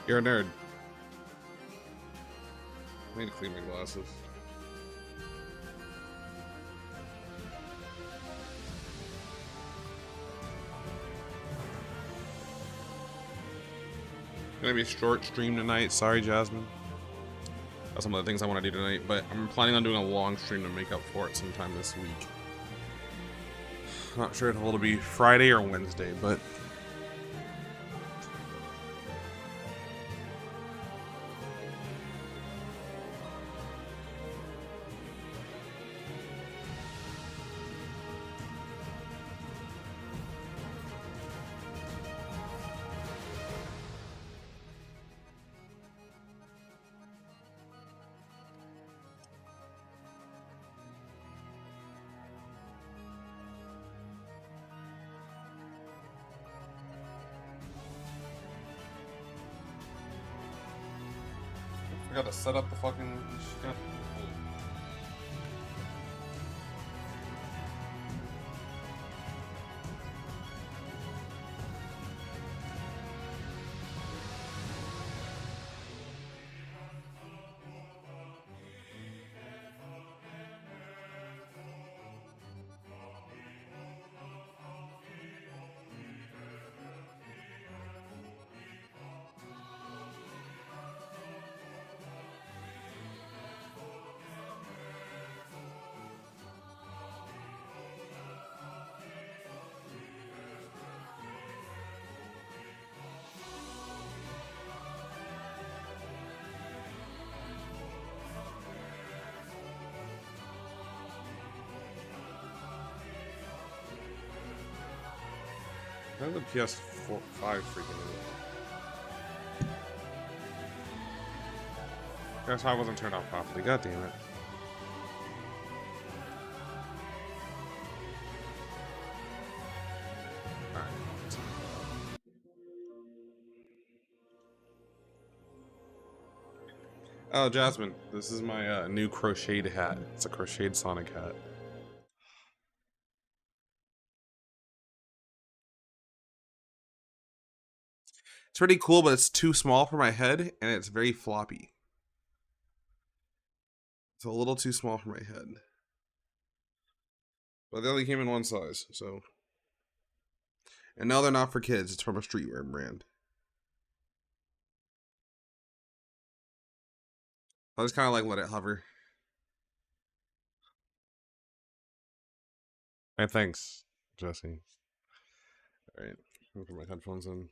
You're a nerd. I need to clean my glasses. Gonna be a short stream tonight. Sorry, Jasmine. That's some of the things I want to do tonight, but I'm planning on doing a long stream to make up for it sometime this week. Not sure if it'll be Friday or Wednesday, but I gotta set up the fucking shit. I have the PS4 5 freaking out. PS5 wasn't turned off properly. God damn it. Alright. Oh, Jasmine, this is my new crocheted hat. It's a crocheted Sonic hat. It's pretty cool, but it's too small for my head, and it's very floppy. It's a little too small for my head. But they only came in one size, so. And now they're not for kids. It's from a streetwear brand. I just kind of like let it hover. Hey, thanks, Jesse. All right, I'll put my headphones in.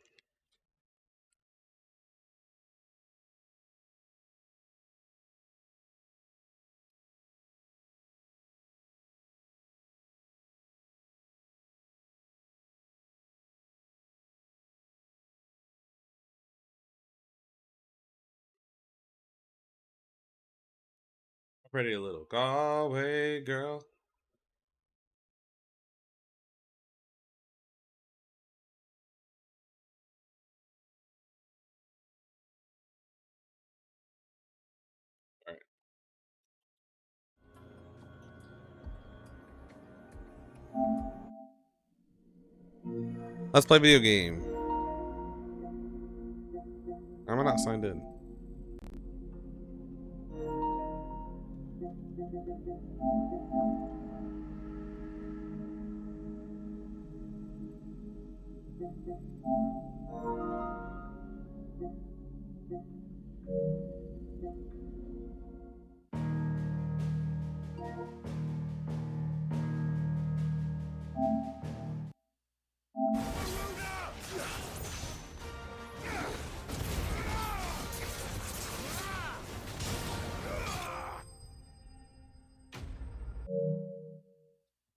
Pretty little Galway girl. All right. Let's play video game. I'm not signed in.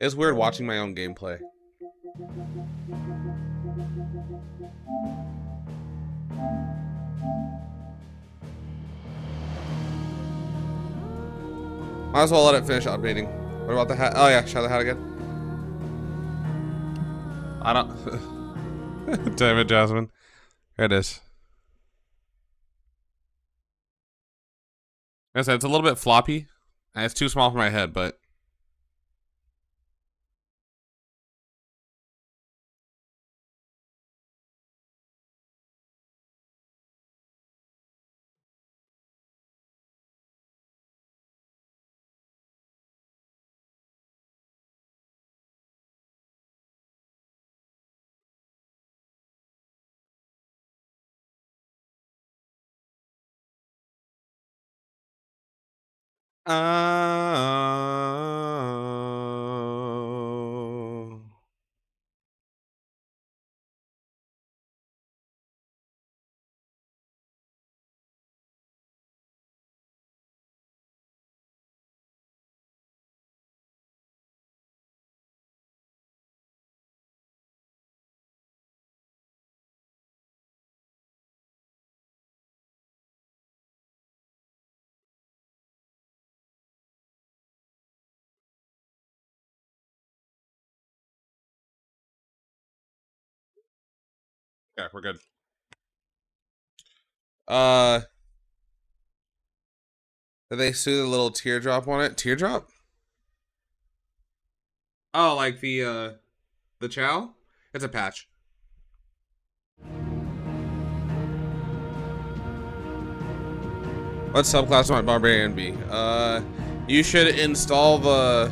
It's weird watching my own gameplay. Might as well let it finish updating. What about the hat? Oh yeah, show the hat again. I don't. Damn it, Jasmine. Here it is. Like I said, it's a little bit floppy, and it's too small for my head, but Yeah, we're good. Uh, did they see the little teardrop on it? Teardrop? Oh, like the chow? It's a patch. What subclass might barbarian be? You should install the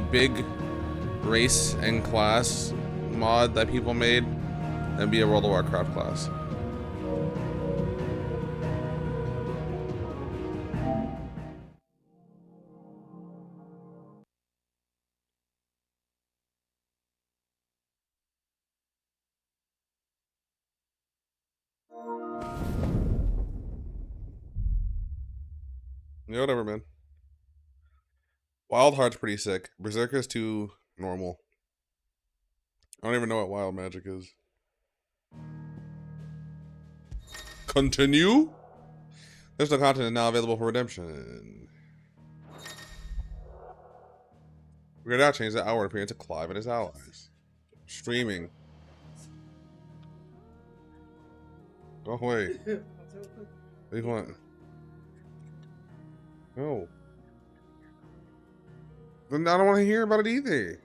big race and class mod that people made and be a World of Warcraft class. Yeah, whatever, man. Wild Heart's pretty sick. Berserker's too normal. I don't even know what wild magic is. Continue? There's no content now available for redemption. We're gonna now change the hour appearance to Clive and his allies. Streaming. Go away. Leave one. No. Then I don't want to hear about it either.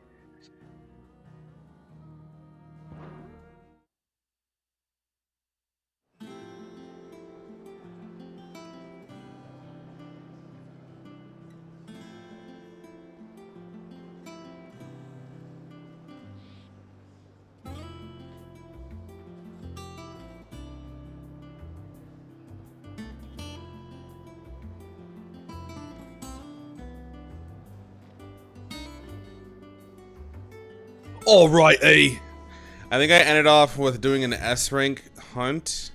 Alrighty. I think I ended off with doing an S rank hunt.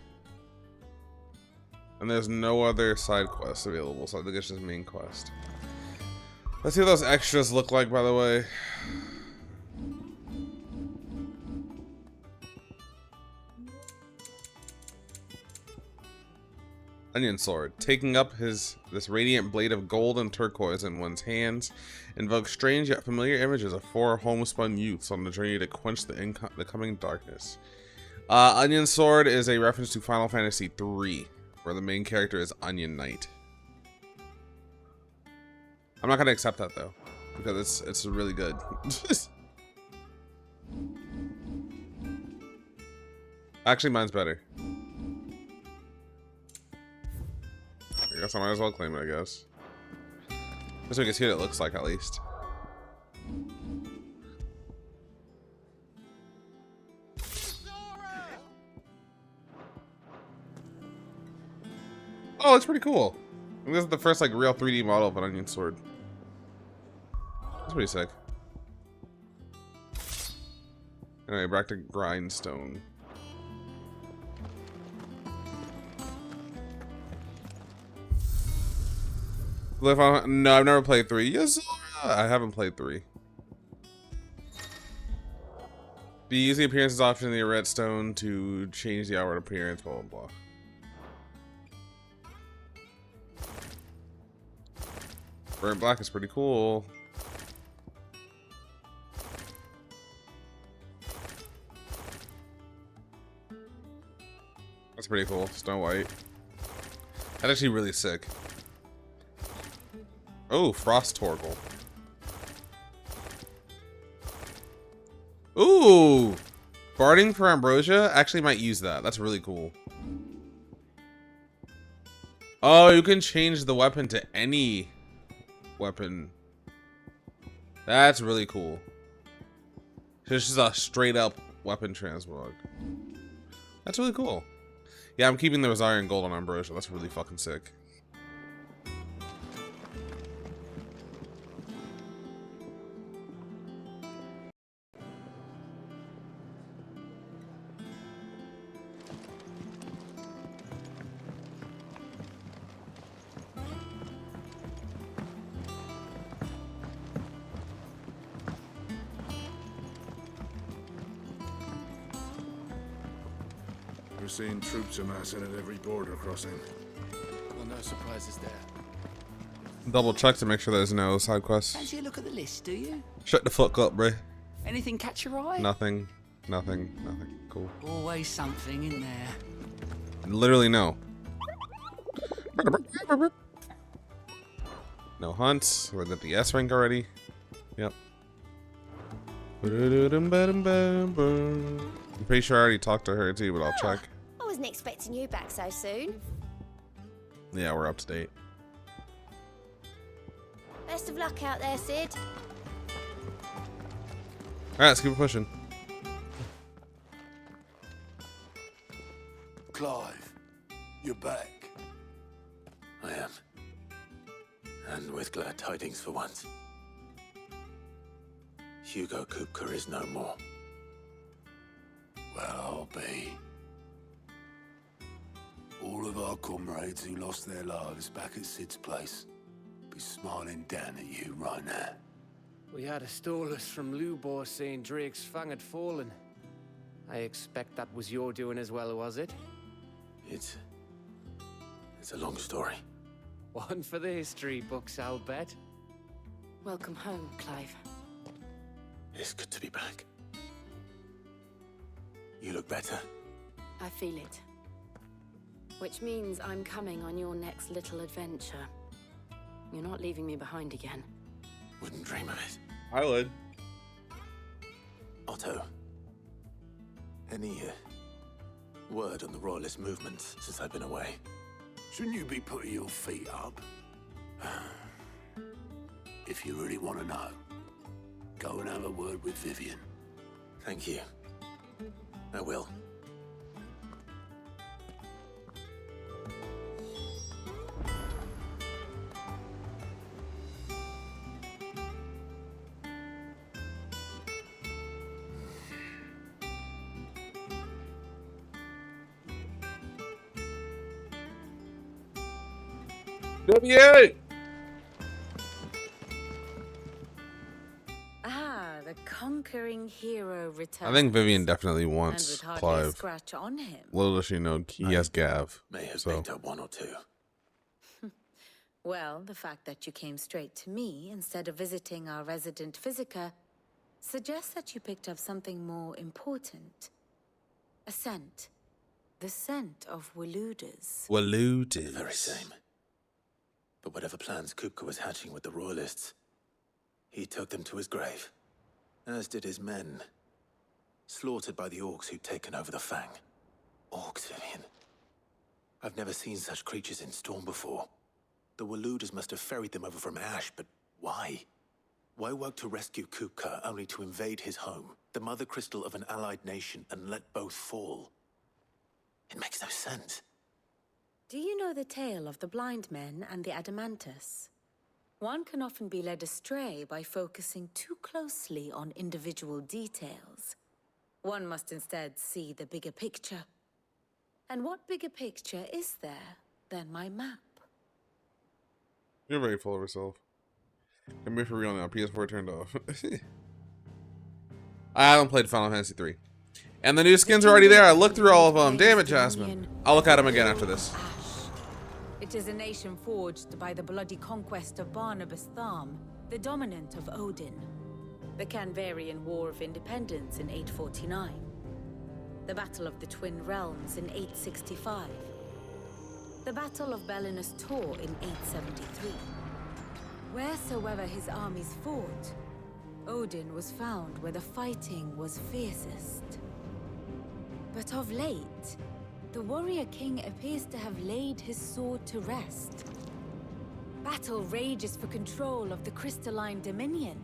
And there's no other side quests available, so I think it's just main quest. Let's see what those extras look like, by the way. Onion Sword. Taking up this radiant blade of gold and turquoise in one's hands invokes strange yet familiar images of four homespun youths on the journey to quench the coming darkness. Onion Sword is a reference to Final Fantasy III, where the main character is Onion Knight. I'm not gonna accept that though, because it's really good. Actually, mine's better. I guess I might as well claim it, I guess. Just so we can see what it looks like, at least. Oh, it's pretty cool. I think this is the first, like, real 3D model of an Onion Sword. That's pretty sick. Anyway, back to Grindstone. No, I've never played 3. Yes, I haven't played 3. The use the appearances option in the redstone to change the outward appearance, blah blah blah. Burnt black is pretty cool. That's pretty cool. Snow White. That's actually really sick. Oh, Frost Torgal. Ooh! Barding for Ambrosia? Actually might use that. That's really cool. Oh, you can change the weapon to any weapon. That's really cool. So it's just a straight up weapon transmog. That's really cool. Yeah, I'm keeping the Rosarian Gold on Ambrosia. That's really fucking sick. We're seeing troops amassing at every border crossing. Well, no surprises there. Double check to make sure there's no side quests. Fancy a look at the list, do you? Shut the fuck up, bro. Anything catch your eye? Nothing. Nothing. Nothing. Cool. Always something in there. Literally no. No hunts. We're at the S rank already. Yep. I'm pretty sure I already talked to her too, but I'll check. I wasn't expecting you back so soon. Yeah, we're up to date. Best of luck out there, Sid. Alright, let's keep it pushing. Clive, you're back. I am. And with glad tidings for once. Hugo Kupka is no more. Well, I'll be. All of our comrades who lost their lives back at Sid's place be smiling down at you right now. We had a stolus from Lubor saying Drake's fang had fallen. I expect that was your doing as well, was it? It's a long story. One for the history books, I'll bet. Welcome home, Clive. It's good to be back. You look better. I feel it. Which means I'm coming on your next little adventure. You're not leaving me behind again. Wouldn't dream of it. I would. Otto, any word on the Royalist movement since I've been away? Shouldn't you be putting your feet up? If you really want to know, go and have a word with Vivian. Thank you. I will. W! Ah, the conquering hero returns. I think Vivian definitely And wants with hardly a Clive. scratch on him. Little does she know he has Gav. May have So picked up one or two. Well, the fact that you came straight to me instead of visiting our resident physiker suggests that you picked up something more important. A scent. The scent of Waludas. Waludas. The very same. But whatever plans Kupka was hatching with the Royalists, he took them to his grave. As did his men. Slaughtered by the orcs who'd taken over the Fang. Orcs, Vivian. I've never seen such creatures in Storm before. The Waludas must have ferried them over from Ash, but why? Why work to rescue Kupka only to invade his home, the mother crystal of an allied nation, and let both fall? It makes no sense. Do you know the tale of the blind men and the Adamantus? One can often be led astray by focusing too closely on individual details. One must instead see the bigger picture. And what bigger picture is there than my map? You're very full of yourself. Can be for real now. PS4 turned off. I haven't played Final Fantasy 3. And the new skins are already there. I looked through all of them. Damn it, Jasmine. I'll look at them again after this. It is a nation forged by the bloody conquest of Barnabas Tharm, the dominant of Odin. The Canvarian War of Independence in 849. The Battle of the Twin Realms in 865. The Battle of Belinus Tor in 873. Wheresoever his armies fought, Odin was found where the fighting was fiercest. But of late, the warrior king appears to have laid his sword to rest. Battle rages for control of the crystalline dominion.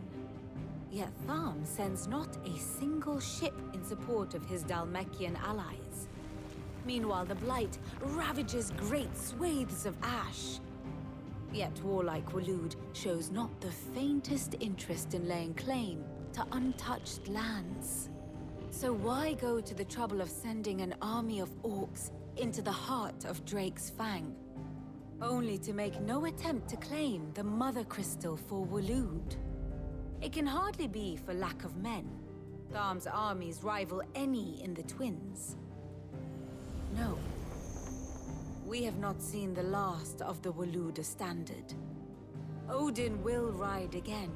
Yet Tharm sends not a single ship in support of his Dhalmekian allies. Meanwhile, the Blight ravages great swathes of Ash. Yet warlike Walud shows not the faintest interest in laying claim to untouched lands. So why go to the trouble of sending an army of orcs into the heart of Drake's Fang, only to make no attempt to claim the Mother Crystal for Walud? It can hardly be for lack of men. Tharm's armies rival any in the Twins. No. We have not seen the last of the Waluda standard. Odin will ride again.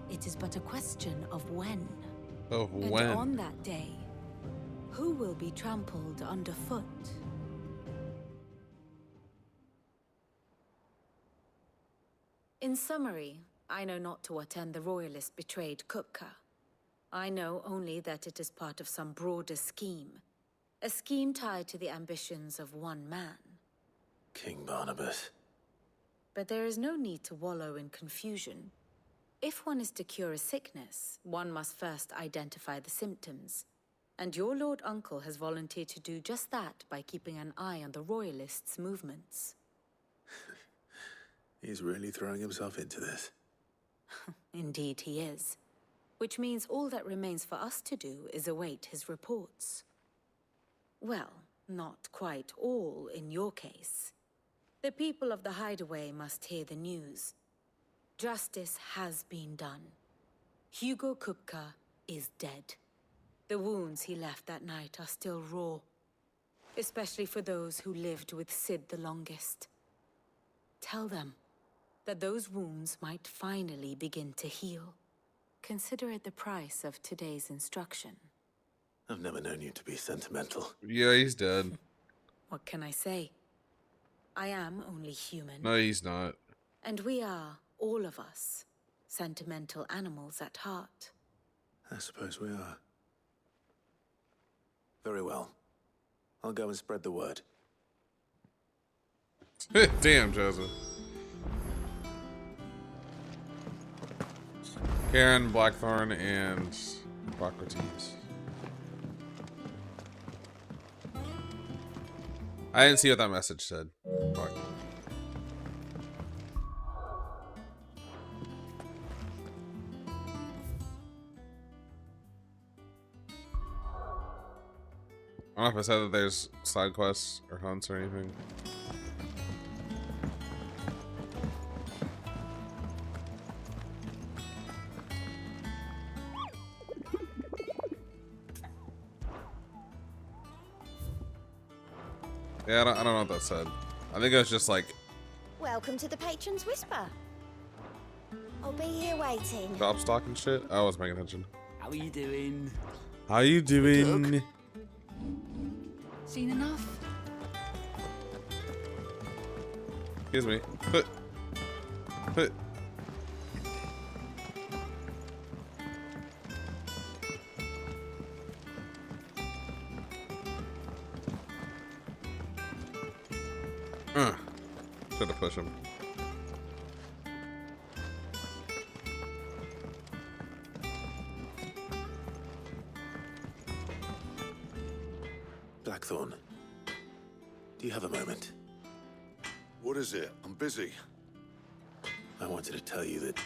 It is but a question of when. Of And when? on that day, who will be trampled underfoot? In summary, I know not to what end the Royalist betrayed Kupka. I know only that it is part of some broader scheme. A scheme tied to the ambitions of one man. King Barnabas. But there is no need to wallow in confusion. If one is to cure a sickness, one must first identify the symptoms. And your Lord Uncle has volunteered to do just that by keeping an eye on the Royalists' movements. He's really throwing himself into this. Indeed he is. Which means all that remains for us to do is await his reports. Well, not quite all in your case. The people of the Hideaway must hear the news. Justice has been done. Hugo Kupka is dead. The wounds he left that night are still raw. Especially for those who lived with Sid the longest. Tell them that those wounds might finally begin to heal. Consider it the price of today's instruction. I've never known you to be sentimental. Yeah, he's dead. What can I say? I am only human. No, he's not. And we are, all of us, sentimental animals at heart. I suppose we are. Very well. I'll go and spread the word. Damn, Joseph. Karen, Blackthorn, and Socrates. I didn't see what that message said. Fuck. I don't know if I said that there's side quests or hunts or anything. Yeah, I don't know what that said. I think it was just like Welcome to the Patron's Whisper. I'll be here waiting. job stock and shit. I was paying attention. How are you doing? How you doing? Seen enough? Excuse me. Put. Should have pushed him. Blackthorn, do you have a moment? What is it? I'm busy. I wanted to tell you that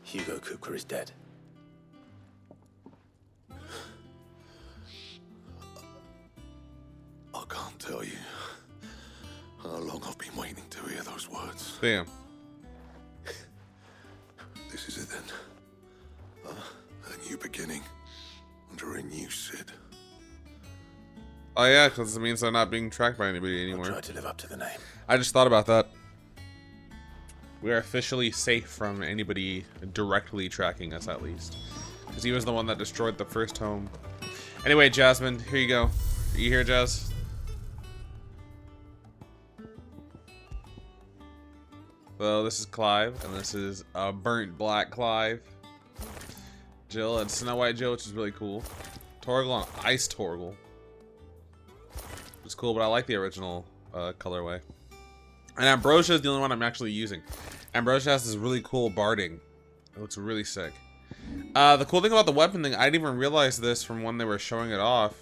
Hugo Kupka is dead. I can't tell you how long I've been waiting to hear those words. Damn. This is it then. A new beginning under a new Sid. Oh yeah, because it means they're not being tracked by anybody I'll anymore. try to live up to the name. I just thought about that. We are officially safe from anybody directly tracking us, at least. Because he was the one that destroyed the first home. Anyway, Jasmine, here you go. Are you here, Jazz? So this is Clive, and this is Burnt Black Clive. Jill and Snow White Jill, which is really cool. Torgal and Ice Torgal. It's cool, but I like the original colorway. And Ambrosia is the only one I'm actually using. Ambrosia has this really cool barding. It looks really sick. The cool thing about the weapon thing, I didn't even realize this from when they were showing it off.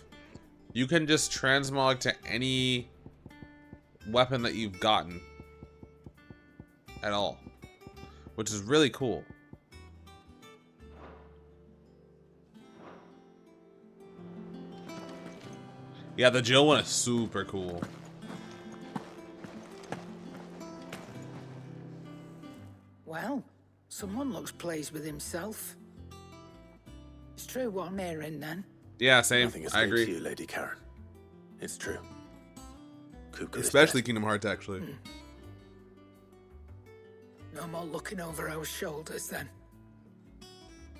You can just transmog to any weapon that you've gotten at all, which is really cool. Yeah, the Jill one is super cool. Well, someone looks pleased with himself. It's true what I'm hearing then. Yeah, same. Nothing I escapes agree. you, Lady Karen. It's true. Kupka is Especially dead. Kingdom Hearts, actually. No more looking over our shoulders then.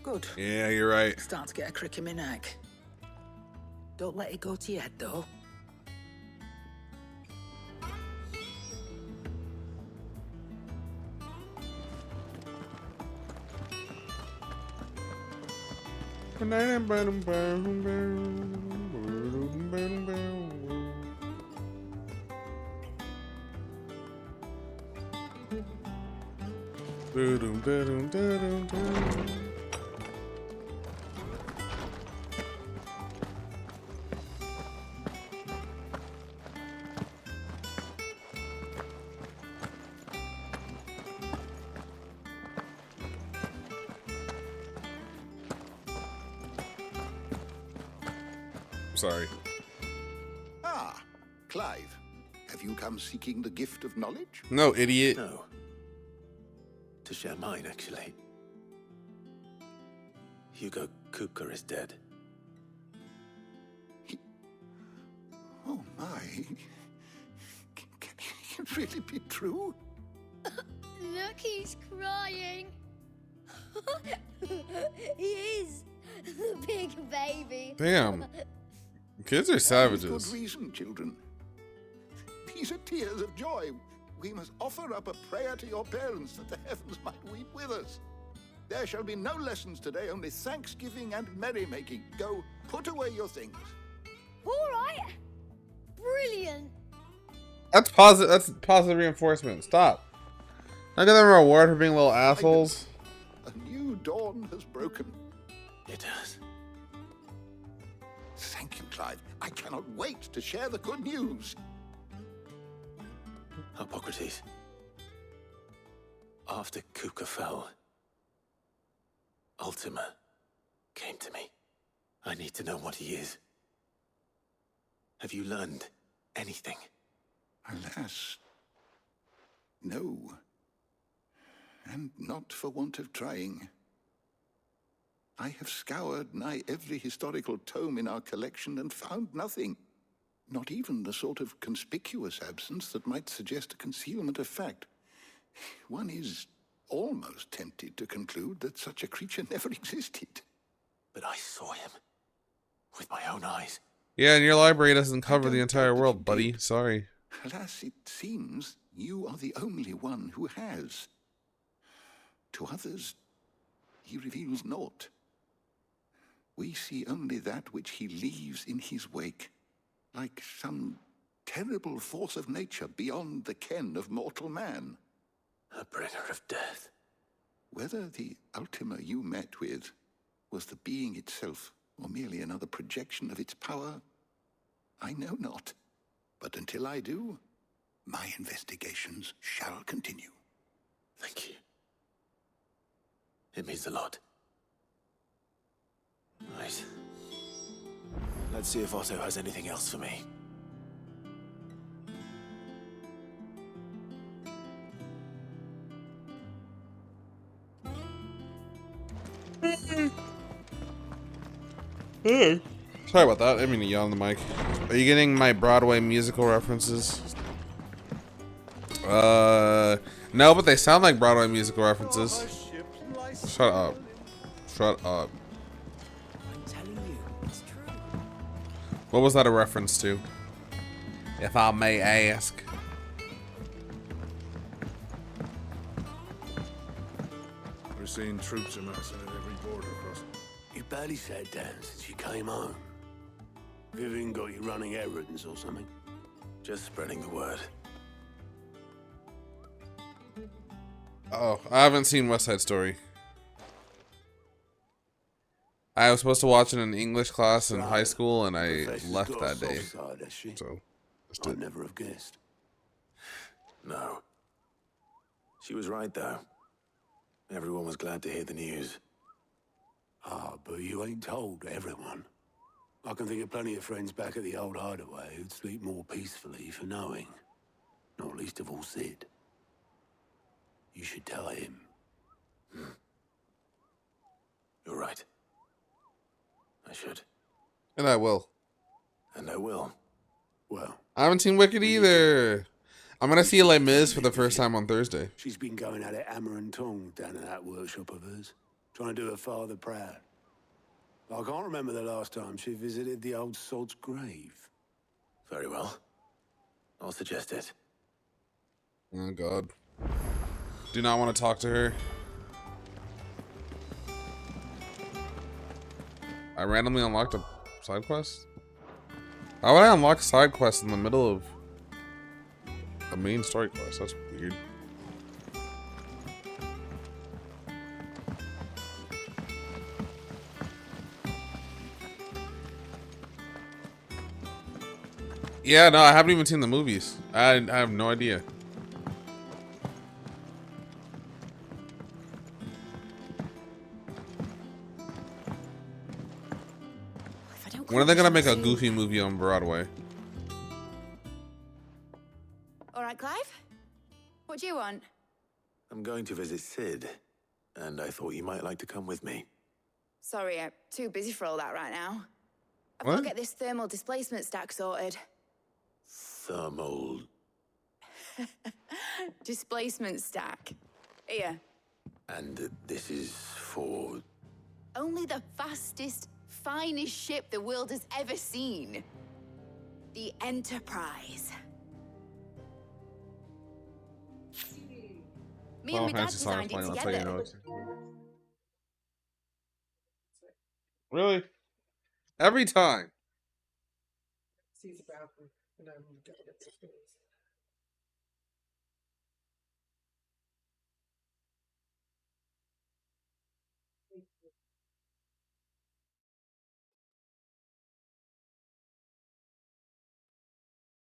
Good. Yeah, you're right. Starting to get a crick in my neck. Don't let it go to your head, though. Sorry. Ah, Clive. Have you come seeking the gift of knowledge? No, idiot. No. To share mine, actually. Hugo Kupka is dead. Oh, my. Can it really be true? Look, he's crying. He is. The big baby. Damn. Kids are Good savages. reason, children. These are tears of joy. We must offer up a prayer to your parents that the heavens might weep with us. There shall be no lessons today, only thanksgiving and merrymaking. Go, put away your things. All right. Brilliant. That's positive. That's positive reinforcement. Stop. I give them a reward for being little assholes. A new dawn has broken. It has. Thank you, Clive. I cannot wait to share the good news. Hippocrates. After Kupka fell, Ultima came to me. I need to know what he is. Have you learned anything? Alas, no. And not for want of trying. I have scoured nigh every historical tome in our collection and found nothing. Not even the sort of conspicuous absence that might suggest a concealment of fact. One is almost tempted to conclude that such a creature never existed. But I saw him with my own eyes. Yeah, and your library doesn't cover the don't entire doubt that world, you buddy. did. Sorry. Alas, it seems you are the only one who has. To others, he reveals naught. We see only that which he leaves in his wake, like some terrible force of nature beyond the ken of mortal man. A bringer of death. Whether the Ultima you met with was the being itself, or merely another projection of its power, I know not. But until I do, my investigations shall continue. Thank you. It means a lot. Right. Let's see if Otto has anything else for me. Sorry about that. I didn't mean to yell on the mic. Are you getting my Broadway musical references? No, but they sound like Broadway musical references. Shut up. Shut up. I'm telling you, it's true. What was that a reference to? If I may ask. We're seeing troops amassing at every border crossing. You barely sat down since you came home. Vivian got you running errands or something? Just spreading the word. Oh, I haven't seen West Side Story. I was supposed to watch it in English class in high school, and I Professor's left got that a day. soft side, has she? So, just I'd did. never have guessed. No. She was right, though. Everyone was glad to hear the news. Ah, but you ain't told everyone. I can think of plenty of friends back at the old hideaway who'd sleep more peacefully for knowing. Not least of all Sid. You should tell him. You're right. I should. And I will. And I will. Well, I haven't seen Wicked either. I'm gonna see Les Mis for the first time on Thursday. she's been going at it hammer and tong down in that workshop of hers, trying to do her father proud. I can't remember the last time she visited the old sod's grave. Very well. I'll suggest it. Oh God. Do not want to talk to her. I randomly unlocked a side quest? How would I unlock a side quest in the middle of a main story quest? That's weird. Yeah, no, I haven't even seen the movies. I have no idea. When are they gonna make a Goofy movie on Broadway? All right, Clive? What do you want? I'm going to visit Sid, and I thought you might like to come with me. Sorry, I'm too busy for all that right now. I've What? got to get this thermal displacement stack sorted. Thermal... Displacement stack. Here. And this is for... Only the fastest, finest ship the world has ever seen. The Enterprise. Me and my dad designed it together. Really? Every time.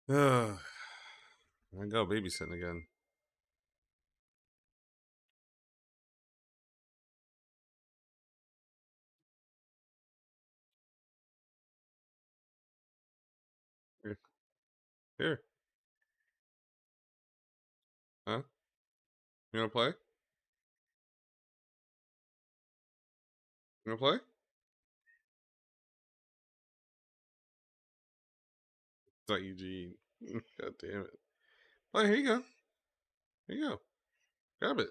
I go babysitting again. Here. Here. Huh? You wanna play? You wanna play? It's not Eugene. God damn it. Oh, here you go. Here you go. Grab it.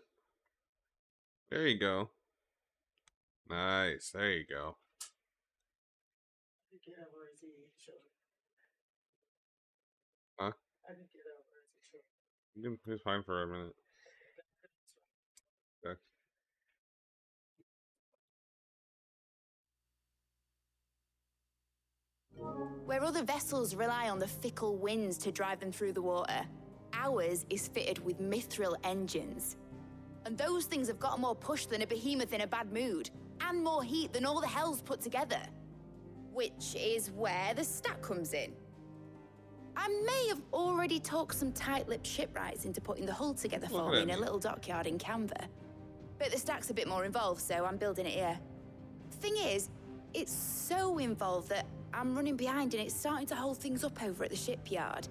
There you go. Nice. There you go. Huh? You can be fine for a minute. Okay. Where other vessels rely on the fickle winds to drive them through the water, ours is fitted with mithril engines. And those things have got more push than a behemoth in a bad mood, and more heat than all the hells put together. Which is where the stack comes in. I may have already talked some tight-lipped shipwrights into putting the hull together for me in a little dockyard in Canva. But the stack's a bit more involved, so I'm building it here. Thing is, it's so involved that I'm running behind and it's starting to hold things up over at the shipyard.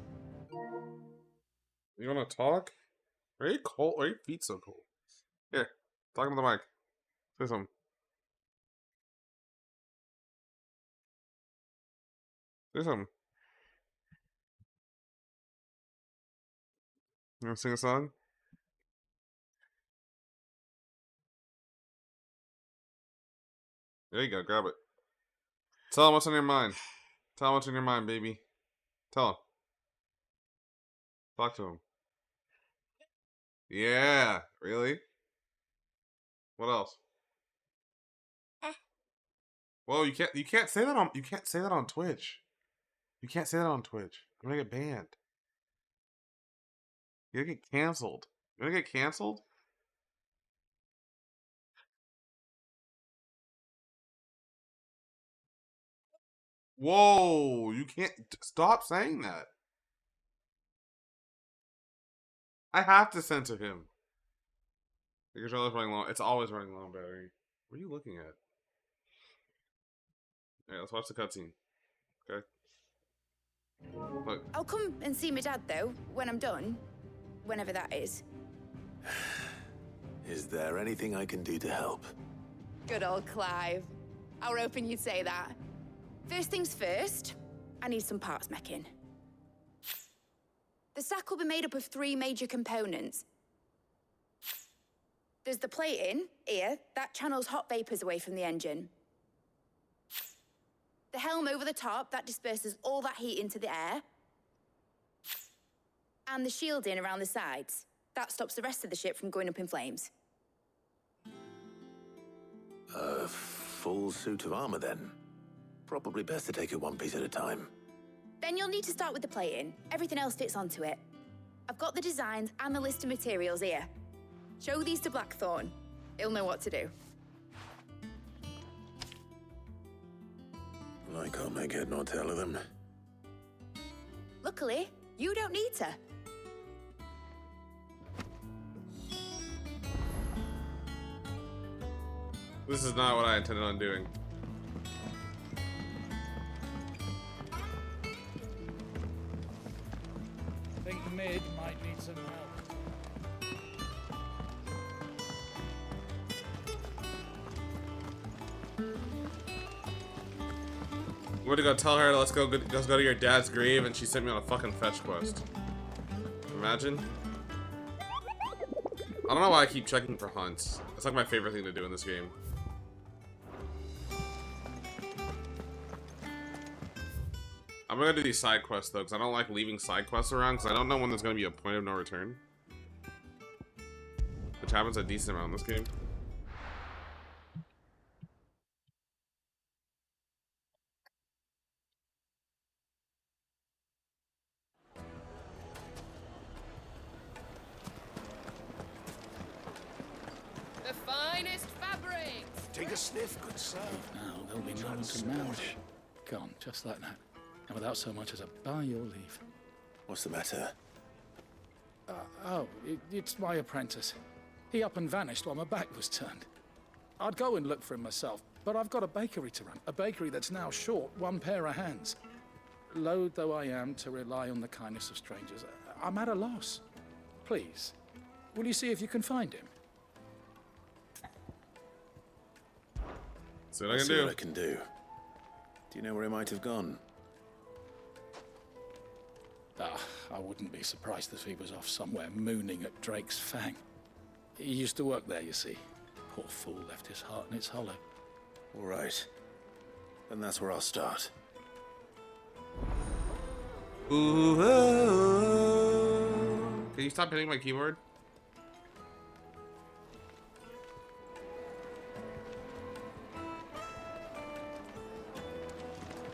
You wanna talk? Are you cold? Are your feet so cold? Here, talk to the mic. Say something. Say something. You wanna sing a song? There you go, grab it. Tell him what's on your mind. Tell him what's on your mind, baby. Tell him. Talk to him. Yeah, really? What else? Whoa, you can't say that on Twitch. You can't say that on Twitch. I'm gonna get banned. You're gonna get canceled. You're gonna get canceled? Whoa, you can't stop saying that. I have to censor him. The controller's running low. It's always running low on battery. What are you looking at? Alright, let's watch the cutscene. Okay. Look. I'll come and see my dad, though, when I'm done. Whenever that is. Is there anything I can do to help? Good old Clive. I were hoping you'd say that. First things first, I need some parts mecking. The stack will be made up of 3 major components. There's the plating, here, that channels hot vapors away from the engine. The helm over the top, that disperses all that heat into the air. And the shielding around the sides. That stops the rest of the ship from going up in flames. A full suit of armor, then. Probably best to take it one piece at a time. Then you'll need to start with the plating. Everything else fits onto it. I've got the designs and the list of materials here. Show these to Blackthorn. He'll know what to do. I can't make head nor tail of them. Luckily, you don't need to. This is not what I intended on doing. I think Mid might need some help. We're to go tell her, let's go to your dad's grave, and she sent me on a fucking fetch quest. Imagine. I don't know why I keep checking for hunts. It's like my favorite thing to do in this game. I'm gonna do these side quests though, because I don't like leaving side quests around, because I don't know when there's gonna be a point of no return. Which happens a decent amount in this game. The finest fabrics! Take a sniff, good sir. Now there'll be no one to manage. Gone, just like that. And without so much as a by your leave. What's the matter? It's my apprentice. He up and vanished while my back was turned. I'd go and look for him myself, but I've got a bakery to run. A bakery that's now short 1 pair of hands. Loath though I am to rely on the kindness of strangers, I'm at a loss. Please, will you see if you can find him? See what I I'll can see do. what I can do. Do you know where he might have gone? I wouldn't be surprised if he was off somewhere mooning at Drake's Fang. He used to work there, you see. Poor fool left his heart in its hollow. All right. Then that's where I'll start. Ooh, oh. Can you stop hitting my keyboard?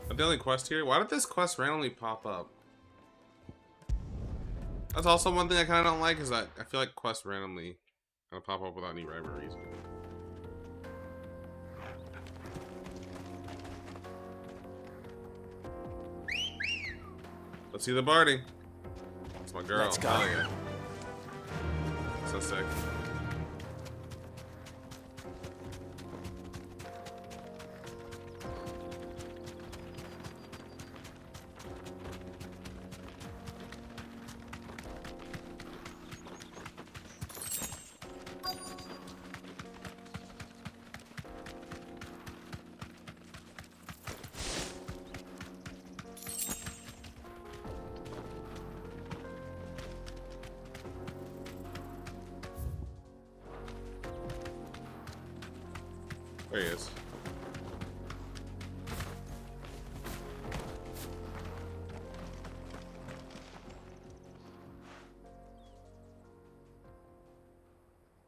A daily quest here? Why did this quest randomly pop up? That's also one thing I kind of don't like, is that I feel like quests randomly kind of pop up without any rhyme or reason. Let's see the Barty. That's my girl. Let's go. Oh, yeah. So sick. There he is.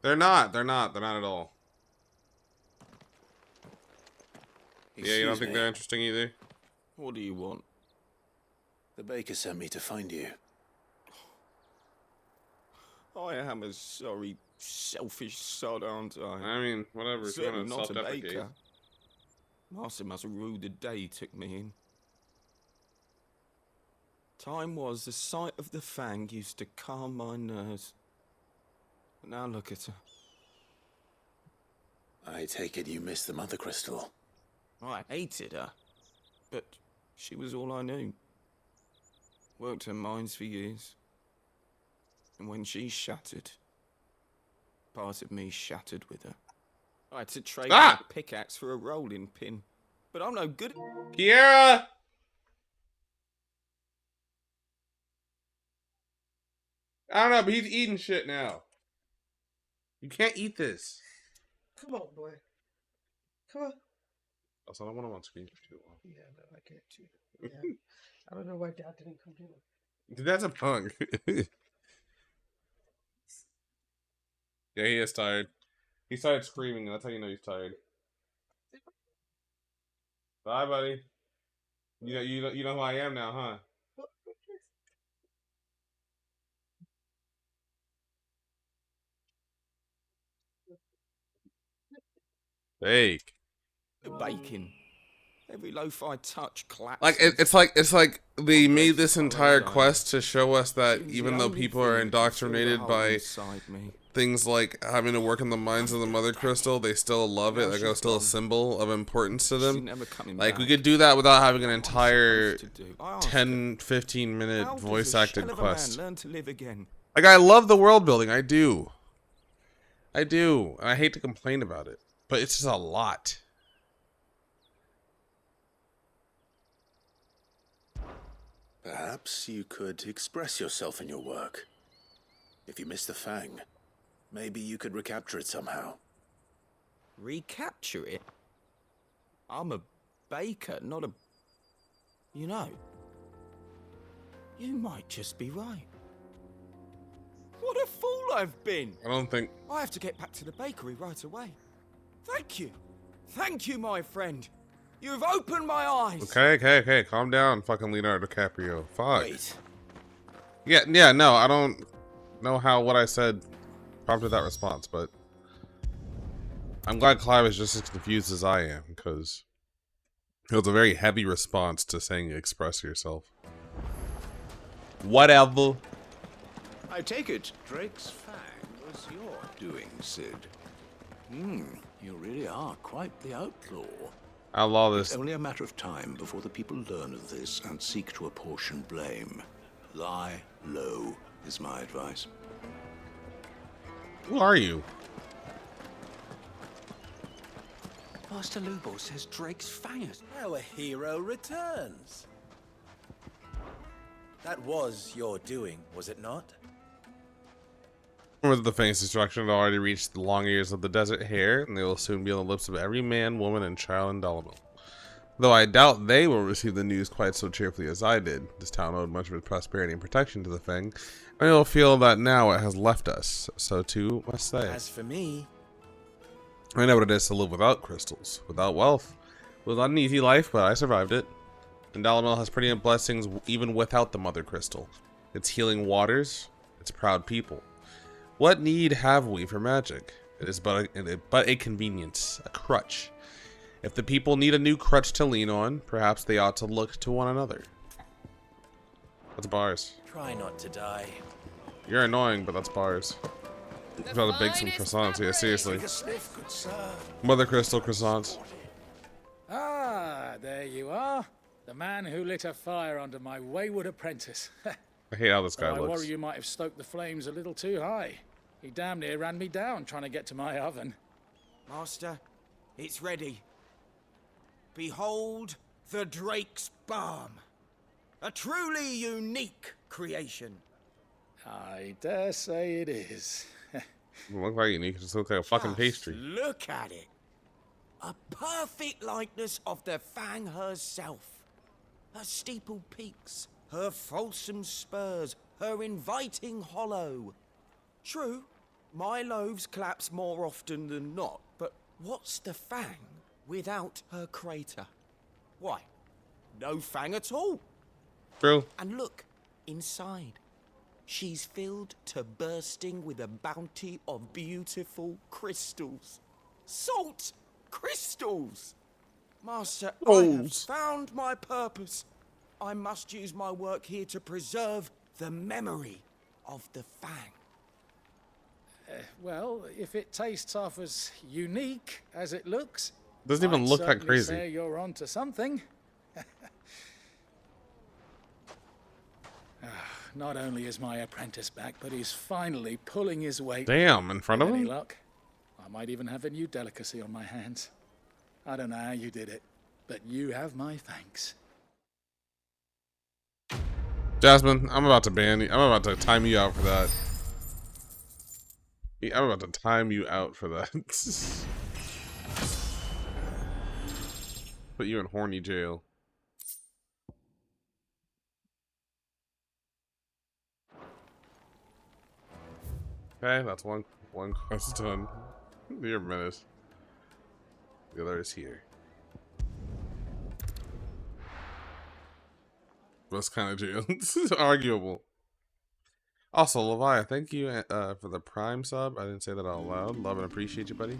They're not at all. Yeah, you don't think they're interesting either? What do you want? The baker sent me to find you. I am a sorry, selfish sod, aren't I? I mean, whatever. If you Certainly want to not a self-deprecate. baker. Master must have ruled the day he took me in. Time was the sight of the Fang used to calm my nerves. But now look at her. I take it you missed the Mother Crystal. I hated her, but she was all I knew. Worked her mines for years. And when she shattered, part of me shattered with her. I had to trade my pickaxe for a rolling pin, but I'm no good at... Kiera! I don't know, but he's eating shit now. You can't eat this. Come on, boy. Come on. Also, I don't want to on screen for too long. Yeah, no, I get you. Yeah. I don't know why Dad didn't come to me. Dude, that's a punk. Yeah, he is tired. He started screaming, and that's how you know he's tired. Bye, buddy. You know who I am now, huh? Fake. Baking. Every loaf I touch claps. Like it's like they made this entire quest to show us that even though people are indoctrinated by things like having to work in the mines of the Mother Crystal, they still love it. Like it's still a symbol of importance to them. Like we could do that without having an entire 10-15 minute voice acted quest. Like I love the world building. I do. And I hate to complain about it, but it's just a lot. Perhaps you could express yourself in your work. If you miss the Fang, maybe you could recapture it somehow. Recapture it? I'm a baker, not a... You know, you might just be right. What a fool I've been! I don't think... I have to get back to the bakery right away. Thank you. Thank you, my friend. You've opened my eyes. Okay. Calm down, fucking Leonardo DiCaprio. Fuck. Wait. Yeah, no, I don't know how what I said prompted that response, but I'm glad Clive is just as confused as I am, because it was a very heavy response to saying express yourself. Whatever. I take it Drake's Fang was your doing, Sid. You really are quite the outlaw. Outlaw this. It's only a matter of time before the people learn of this and seek to apportion blame. Lie low is my advice. Who are you? Master Lubo says Drake's Fangers. Our hero returns. That was your doing, was it not? Rumors of the Fang's destruction had already reached the long ears of the desert hare, and they will soon be on the lips of every man, woman, and child in Dallamil. Though I doubt they will receive the news quite so cheerfully as I did. This town owed much of its prosperity and protection to the Fang, and it will feel that now it has left us. So too must they. As for me, I know what it is to live without crystals, without wealth. It was not an easy life, but I survived it. And Dallamil has pretty blessings even without the Mother Crystal. Its healing waters, its proud people. What need have we for magic? It is but a convenience, a crutch. If the people need a new crutch to lean on, perhaps they ought to look to one another. That's bars. try not to die. You're annoying, but that's bars. I'm trying to bake some croissants here, seriously. Mother Crystal croissants. Ah, there you are. The man who lit a fire under my wayward apprentice. I hate how this guy I looks. worry you might have stoked the flames a little too high. He damn near ran me down trying to get to my oven. Master, it's ready. Behold the Drake's Balm. A truly unique creation. I dare say it is. It doesn't look like unique, it just looks like a fucking pastry. Look at it. A perfect likeness of the Fang herself. Her steepled peaks, her fulsome spurs, her inviting hollow. True, my loaves collapse more often than not, but what's the Fang without her crater? Why, no Fang at all. True. And look, inside. She's filled to bursting with a bounty of beautiful crystals. Salt crystals! Master, I have found my purpose. I must use my work here to preserve the memory of the Fang. Well, if it tastes half as unique as it looks, doesn't even look that crazy. Say you're onto something. Not only is my apprentice back, but he's finally pulling his weight. Damn, in front of him? Any luck? I might even have a new delicacy on my hands. I don't know how you did it, but you have my thanks. Jasmine, I'm about to ban you. I'm about to time you out for that. I'm about to time you out for that. Put you in horny jail. Okay, that's one quest done. You're a menace. The other is here. That's kind of jail. Arguable. Also, Levi, thank you for the Prime sub. I didn't say that out loud. Love and appreciate you, buddy.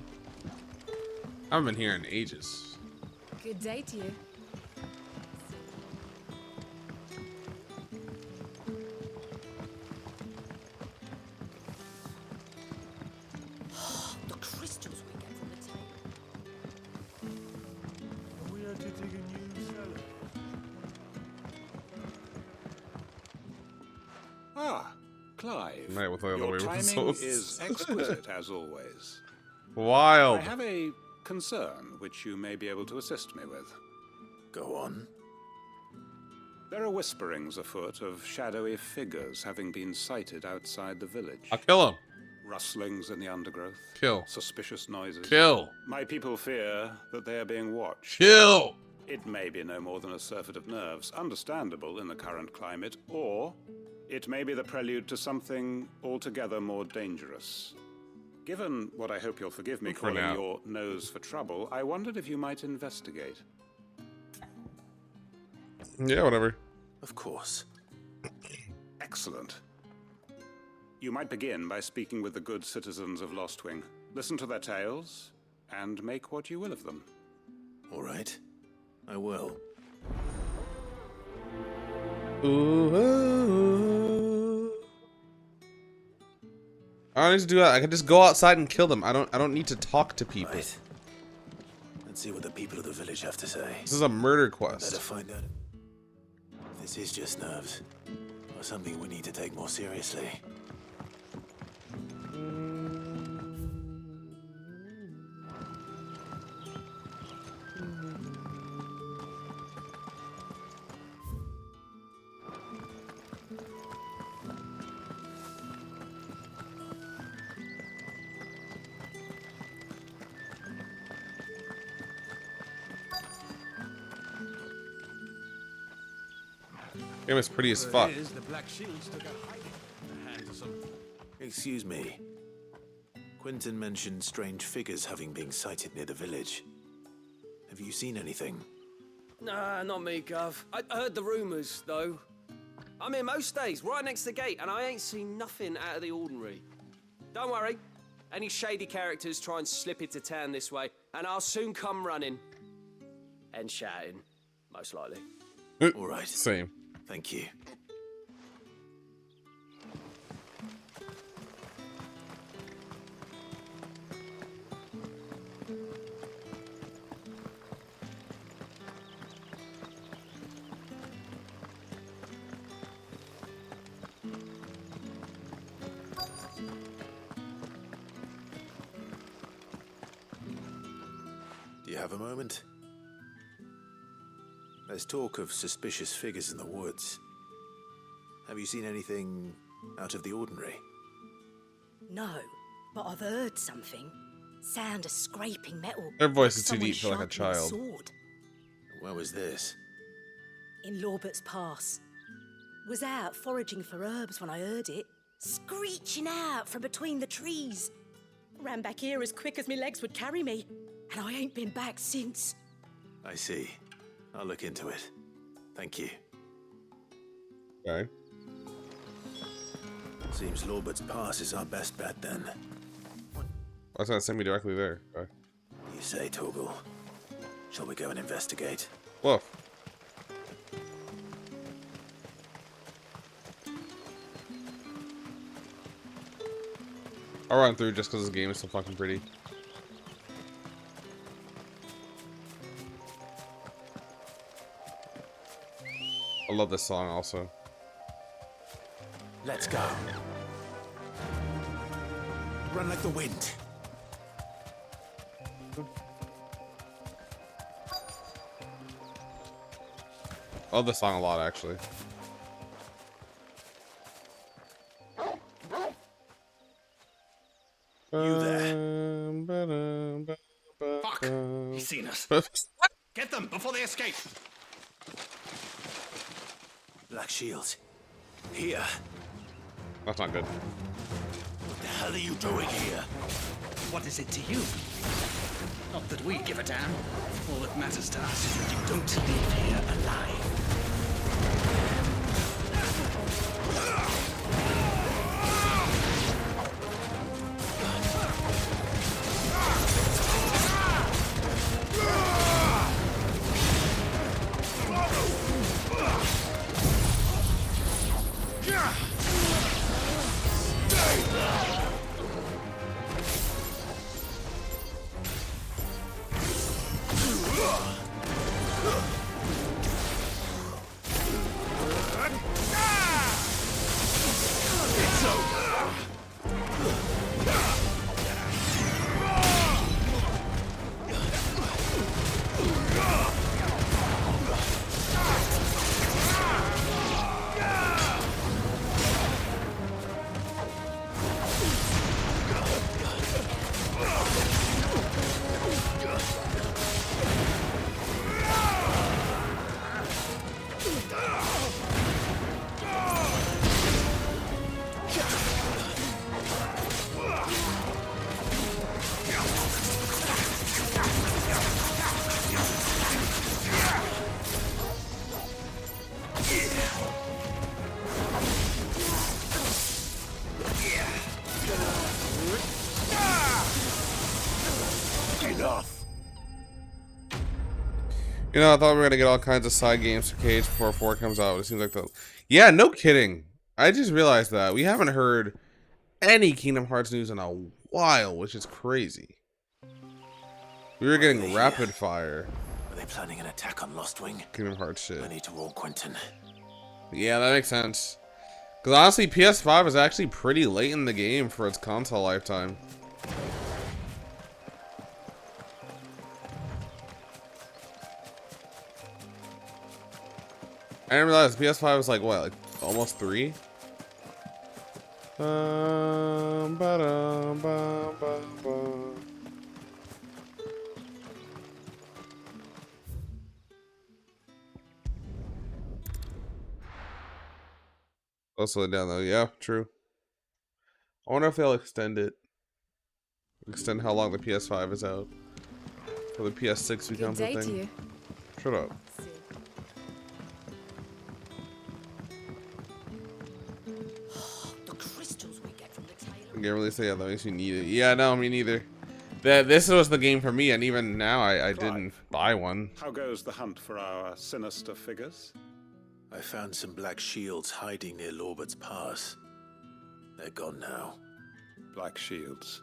I haven't been here in ages. Good day to you. The crystals we get from the table. We had to dig a new cellar. Ah, Clive. Night with all the Your way with timing souls. is exquisite, as always. Wild. I have a concern which you may be able to assist me with. Go on. There are whisperings afoot of shadowy figures having been sighted outside the village. I'll kill him. Rustlings in the undergrowth. Kill. Suspicious noises. Kill. My people fear that they are being watched. Kill. It may be no more than a surfeit of nerves, understandable in the current climate, or it may be the prelude to something altogether more dangerous. Given what I hope you'll forgive me For calling now. your nose for trouble, I wondered if you might investigate. Yeah, whatever. Of course. Excellent. You might begin by speaking with the good citizens of Lostwing. Listen to their tales, and make what you will of them. All right. I will. Ooh. I don't need to do that. I can just go outside and kill them. I don't need to talk to people. Right. Let's see what the people of the village have to say. This is a murder quest. Better find out if this is just nerves or something we need to take more seriously. Game is pretty as fuck. The Black Shields took a hiding in the hands of some... Excuse me. Quentin mentioned strange figures having been sighted near the village. Have you seen anything? Nah, not me, Gov. I heard the rumours, though. I'm here most days, right next to the gate, and I ain't seen nothing out of the ordinary. Don't worry. Any shady characters try and slip into town this way, and I'll soon come running. And shouting, most likely. All right. Same. Thank you. Do you have a moment? There's talk of suspicious figures in the woods. Have you seen anything out of the ordinary? No, but I've heard something. Sound of scraping metal. Her voice is too Someone deep for like a sharpening child. Sword. Where was this? In Lorbert's Pass. Was out foraging for herbs when I heard it. Screeching out from between the trees. Ran back here as quick as my legs would carry me. And I ain't been back since. I see. I'll look into it. Thank you. Okay. Seems Lorbert's Pass is our best bet then. Why is that send me directly there? Okay. You say, Torgal. Shall we go and investigate? Whoa. I'll run through just because this game is so fucking pretty. I love this song also. Let's go. Run like the wind. I love this song a lot, actually. You there? Fuck! He's seen us. Get them before they escape. Black Shields. Here. That's not good. What the hell are you doing here? What is it to you? Not that we give a damn. All that matters to us is that you don't leave here alive. You know, I thought we were gonna get all kinds of side games for Cage before 4 comes out. It seems like the... Yeah, no kidding. I just realized that. We haven't heard any Kingdom Hearts news in a while, which is crazy. We were getting rapid fire. Are they planning an attack on Lostwing? Kingdom Hearts shit. I need to warn Quentin. Yeah, that makes sense. Because honestly, PS5 is actually pretty late in the game for its console lifetime. I didn't realize PS5 was like, what, like almost 3? I'll slow it down though. Yeah, true. I wonder if they'll extend it. Extend how long the PS5 is out. For the PS6 becomes a thing. Shut up. I can't really say that makes me need it. Yeah, no, me neither. This was the game for me, and even now I didn't buy one. How goes the hunt for our sinister figures? I found some black shields hiding near Lorbert's Pass. They're gone now. Black shields.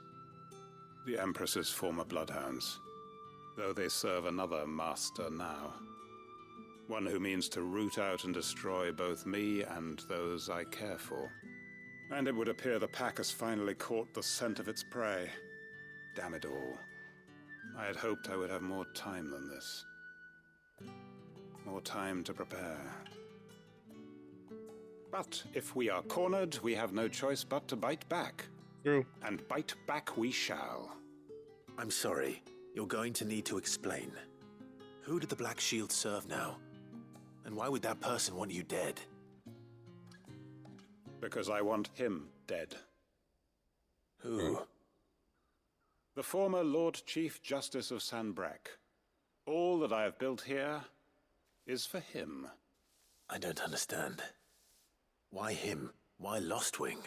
The Empress's former bloodhounds. Though they serve another master now. One who means to root out and destroy both me and those I care for. And it would appear the pack has finally caught the scent of its prey. Damn it all. I had hoped I would have more time than this. More time to prepare. But if we are cornered, we have no choice but to bite back. True. And bite back we shall. I'm sorry. You're going to need to explain. Who did the Black Shield serve now? And why would that person want you dead? Because I want him dead. Who? The former Lord Chief Justice of Sanbreque. All that I have built here is for him. I don't understand. Why him? Why Lostwing?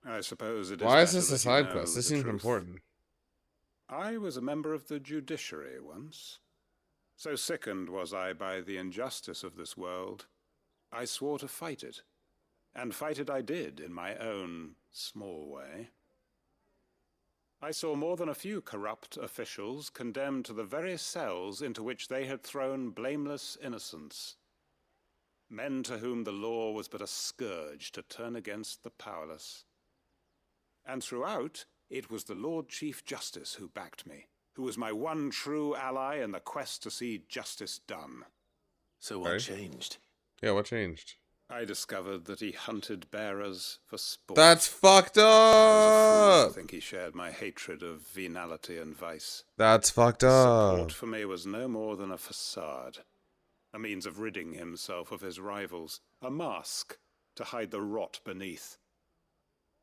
I suppose it is. Why is this a side quest? This seems important. I was a member of the judiciary once. So sickened was I by the injustice of this world, I swore to fight it. And fight it I did in my own small way. I saw more than a few corrupt officials condemned to the very cells into which they had thrown blameless innocents. Men to whom the law was but a scourge to turn against the powerless. And throughout, it was the Lord Chief Justice who backed me, who was my one true ally in the quest to see justice done. So what changed? Yeah, what changed? I discovered that he hunted bearers for sport. That's fucked up! I think he shared my hatred of venality and vice. That's fucked His up. support for me was no more than a facade. A means of ridding himself of his rivals. A mask to hide the rot beneath.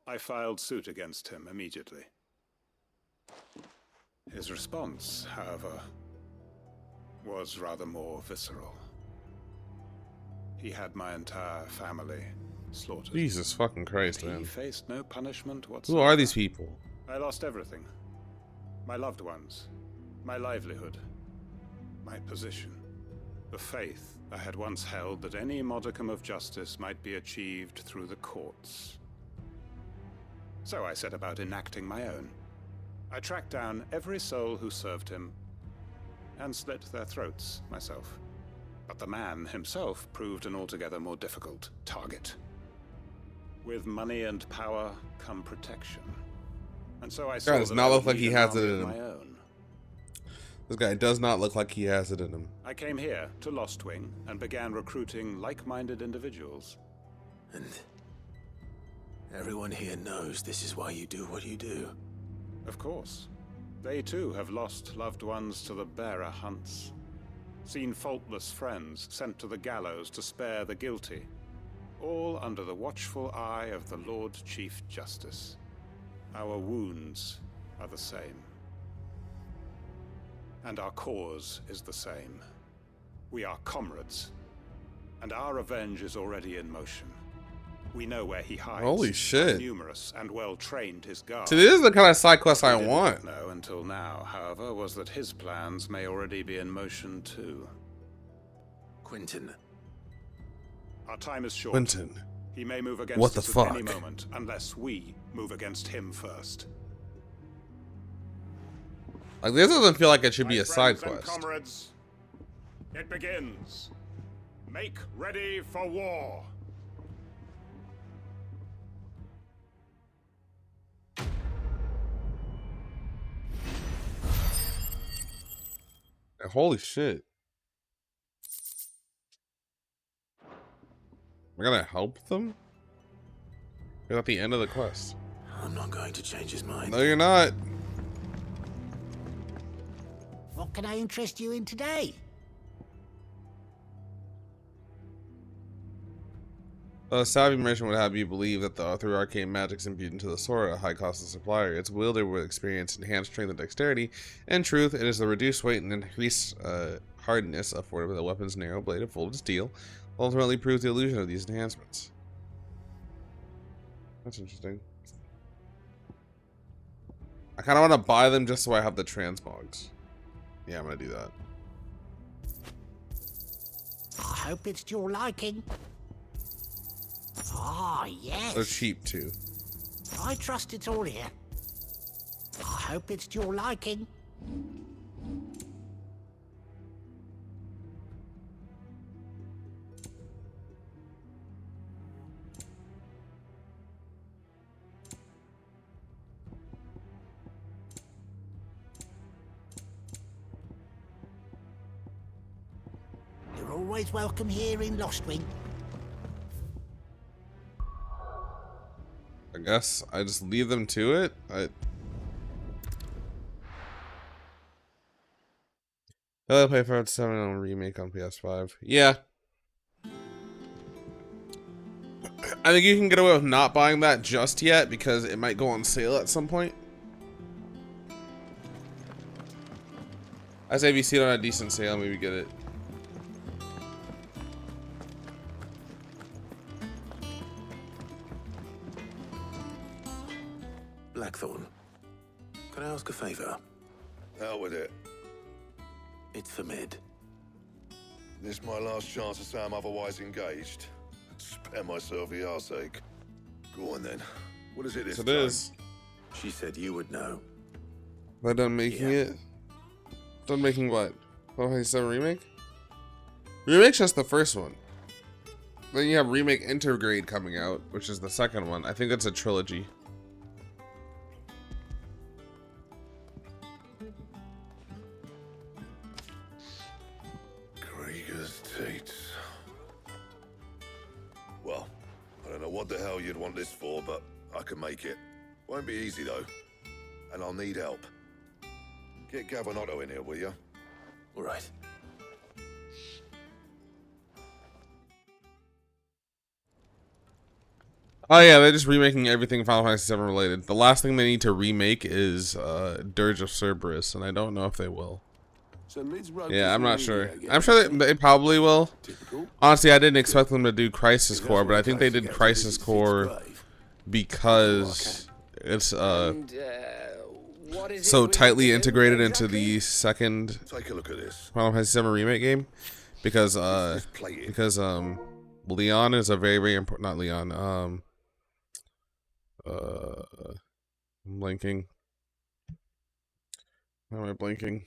I filed suit against him immediately. His response, however, was rather more visceral. He had my entire family slaughtered. Jesus fucking Christ, man. He faced no punishment whatsoever. Who are these people? I lost everything. My loved ones, my livelihood, my position, the faith I had once held that any modicum of justice might be achieved through the courts. So I set about enacting my own. I tracked down every soul who served him and slit their throats myself. But the man himself proved an altogether more difficult target. With money and power come protection. And so I saw Guy does that not I look would like he need has an it army in of him. my own. This guy does not look like he has it in him. I came here to Lostwing and began recruiting like-minded individuals. And everyone here knows this is why you do what you do. Of course. They too have lost loved ones to the bearer hunts. Seen faultless friends sent to the gallows to spare the guilty. All under the watchful eye of the Lord Chief Justice. Our wounds are the same. And our cause is the same. We are comrades. And our revenge is already in motion. We know where he hides. Holy shit. Numerous and well-trained his guards. See, this is the kind of side quest I What we want. did not know until now, however, was that his plans may already be in motion too. Quentin. Our time is short. Quentin. He may move against What the us fuck? at any moment, unless we move against him first. Like, this doesn't feel like it should be a side Friends and quest. comrades, it begins. Make ready for war. Holy shit. We're gonna help them? We're at the end of the quest. I'm not going to change his mind. No, you're not. What can I interest you in today? A savvy merchant would have you believe that through arcane magics imbued into the sword at a high cost of supplier, its wielder would experience enhanced strength and dexterity. In truth, it is the reduced weight and increased hardness afforded by the weapon's narrow blade of folded steel ultimately proves the illusion of these enhancements. That's interesting. I kind of want to buy them just so I have the transmogs. Yeah, I'm going to do that. I hope it's to your liking. Ah, yes. They're cheap too. I trust it's all here. I hope it's to your liking. You're always welcome here in Lostwing. I guess I just leave them to it. I'll play Fallout 7 on remake on PS5. Yeah. I think you can get away with not buying that just yet because it might go on sale at some point. I say if you see it on a decent sale, maybe get it. Blackthorn, can I ask a favor? Out with it. It's for Mid. This my last chance to say I'm otherwise engaged. Spare myself the arseache. Go on then. What is it this Yes, it time? is. She said you would know. They're done making it? Done making what? Final Fantasy 7 Remake? Remake's just the first one. Then you have Remake Intergrade coming out, which is the second one. I think that's a trilogy. Krieger's Tates. what the hell you'd want this for, but I can make it. Won't be easy, though. And I'll need help. Get Gallowan in here, will you? All right. Oh yeah, they're just remaking everything Final Fantasy VII related. The last thing they need to remake is Dirge of Cerberus, and I don't know if they will. Yeah, I'm not sure. I'm sure they probably will. Honestly, I didn't expect them to do Crisis Core, but I think they did Crisis Core because it's so tightly integrated into the second Final Fantasy VII remake game. Because Leon is a very important, not Leon, I'm blanking. Why am I blanking?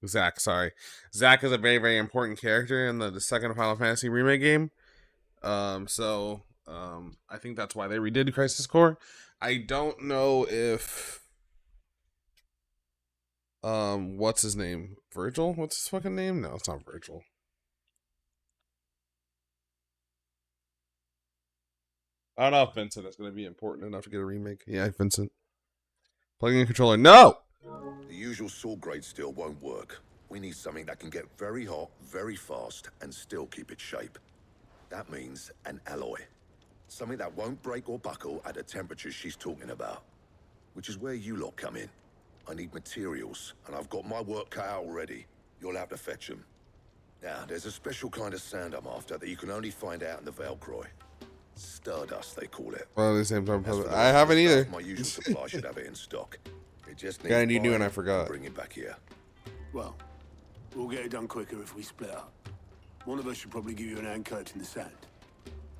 Zack, sorry. Zack is a very important character in the second Final Fantasy remake game. I think that's why they redid Crisis Core. I don't know if what's his name? Virgil? What's his fucking name? No, it's not Virgil. I don't know if Vincent is going to be important enough to get a remake. Yeah, Vincent. Plugging in controller. No! The usual sword grade steel won't work. We need something that can get very hot, very fast, and still keep its shape. That means an alloy. Something that won't break or buckle at the temperatures she's talking about. Which is where you lot come in. I need materials, and I've got my work cut out already. You'll have to fetch them. Now, there's a special kind of sand I'm after that you can only find out in the Velcroy. Stardust, they call it. Well, the same time, I haven't either. My usual supply should have it in stock. It just needs guy you knew and I forgot. Bring it back here. Well, we'll get it done quicker if we split up. One of us should probably give you an hand coat in the sand.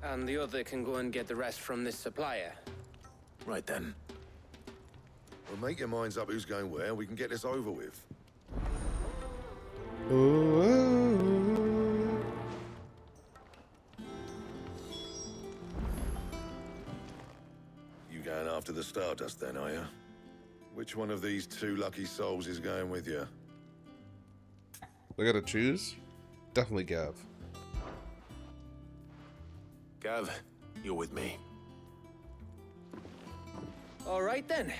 And the other can go and get the rest from this supplier. Right then. Well, make your minds up who's going where, and we can get this over with. You going after the Stardust then, are you? Which one of these two lucky souls is going with you? We gotta choose? Definitely Gav. Gav, you're with me. All right then.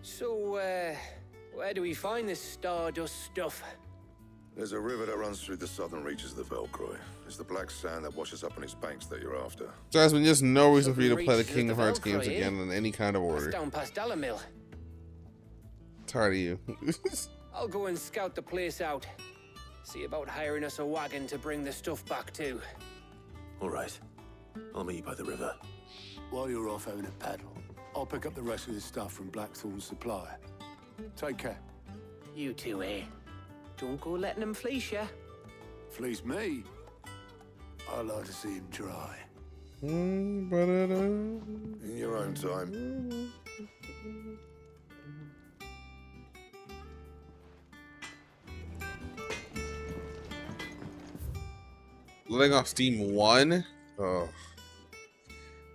So, where do we find this Stardust stuff? There's a river that runs through the southern reaches of the Velcroy. It's the black sand that washes up on its banks that you're after. Jasmine, there's no reason for you to play the Kingdom Hearts games again in any kind of order. That's down past Alamil. Tired of you. I'll go and scout the place out. See about hiring us a wagon to bring the stuff back to. All right. I'll meet you by the river. While you're off having a paddle, I'll pick up the rest of the stuff from Blackthorn's supplier. Take care. You two, eh? Don't go letting him fleece ya. Fleece me? I like to see him try. In your own time. Letting off Steam 1? Oh.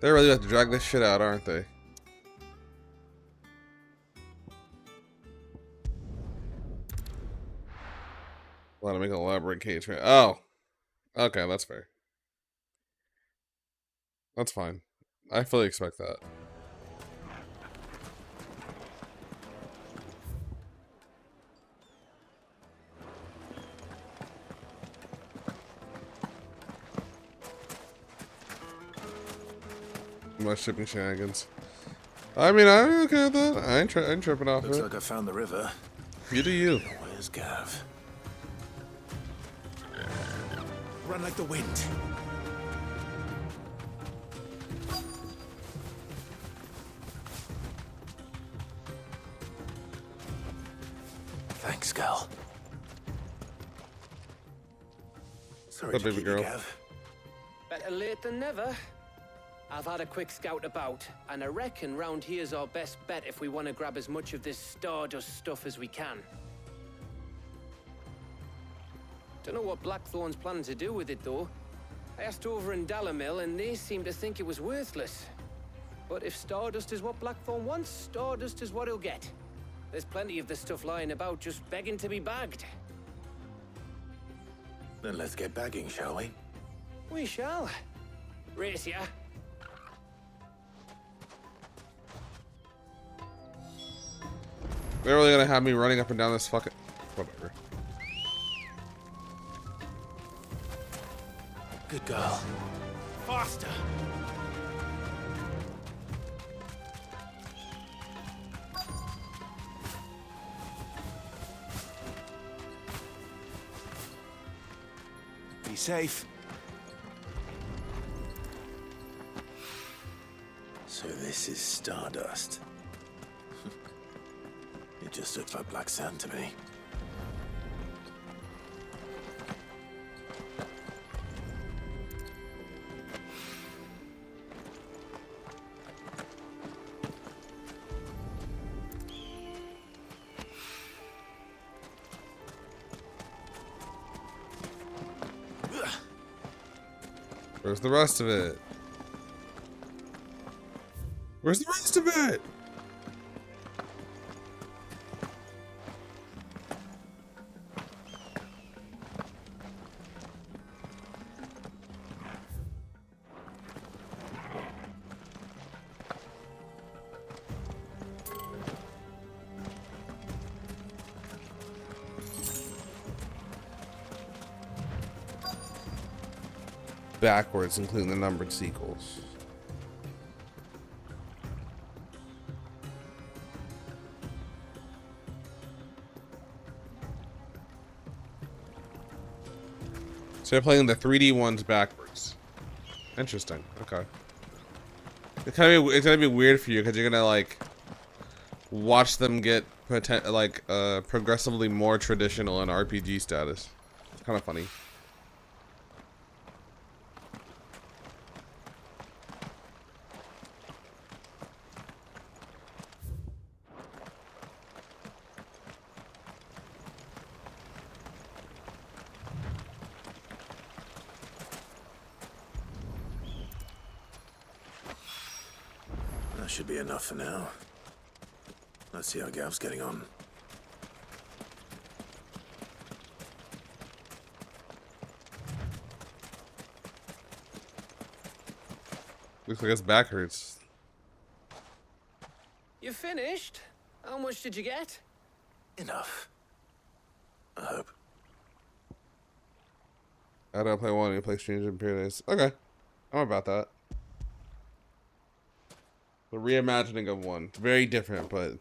They're really about to drag this shit out, aren't they? Want to make an elaborate cage. Oh. Okay, that's fair. That's fine. I fully expect that. My shipping shenanigans. I mean, I'm okay with that. I ain't tripping off Looks it. like I found the river. You do you. Where's Gav? Run like the wind. Thanks, Gal. Sorry to baby keep girl. you, Gav. Better late than never. I've had a quick scout about, and I reckon round here's our best bet if we want to grab as much of this Stardust stuff as we can. Don't know what Blackthorn's planning to do with it, though. I asked over in Dalamil, and they seem to think it was worthless. But if Stardust is what Blackthorn wants, Stardust is what he'll get. There's plenty of this stuff lying about, just begging to be bagged. Then let's get bagging, shall we? We shall. Race ya. They're really gonna have me running up and down this fucking... Whatever. Good girl. Faster! Be safe. So this is Stardust. It just looks like black sand to me. Where's the rest of it? Where's the rest of it? Backwards, including the numbered sequels. So you're playing the 3D ones backwards. Interesting. Okay. It's gonna be weird for you because you're gonna like watch them get progressively more traditional in RPG status. It's kind of funny. That should be enough for now. Let's see how Gav's getting on. Looks like his back hurts. You finished? How much did you get? Enough. I hope. How do I play one? You play Stranger in Paradise. Okay. I'm about that. The reimagining of one. Very different, but...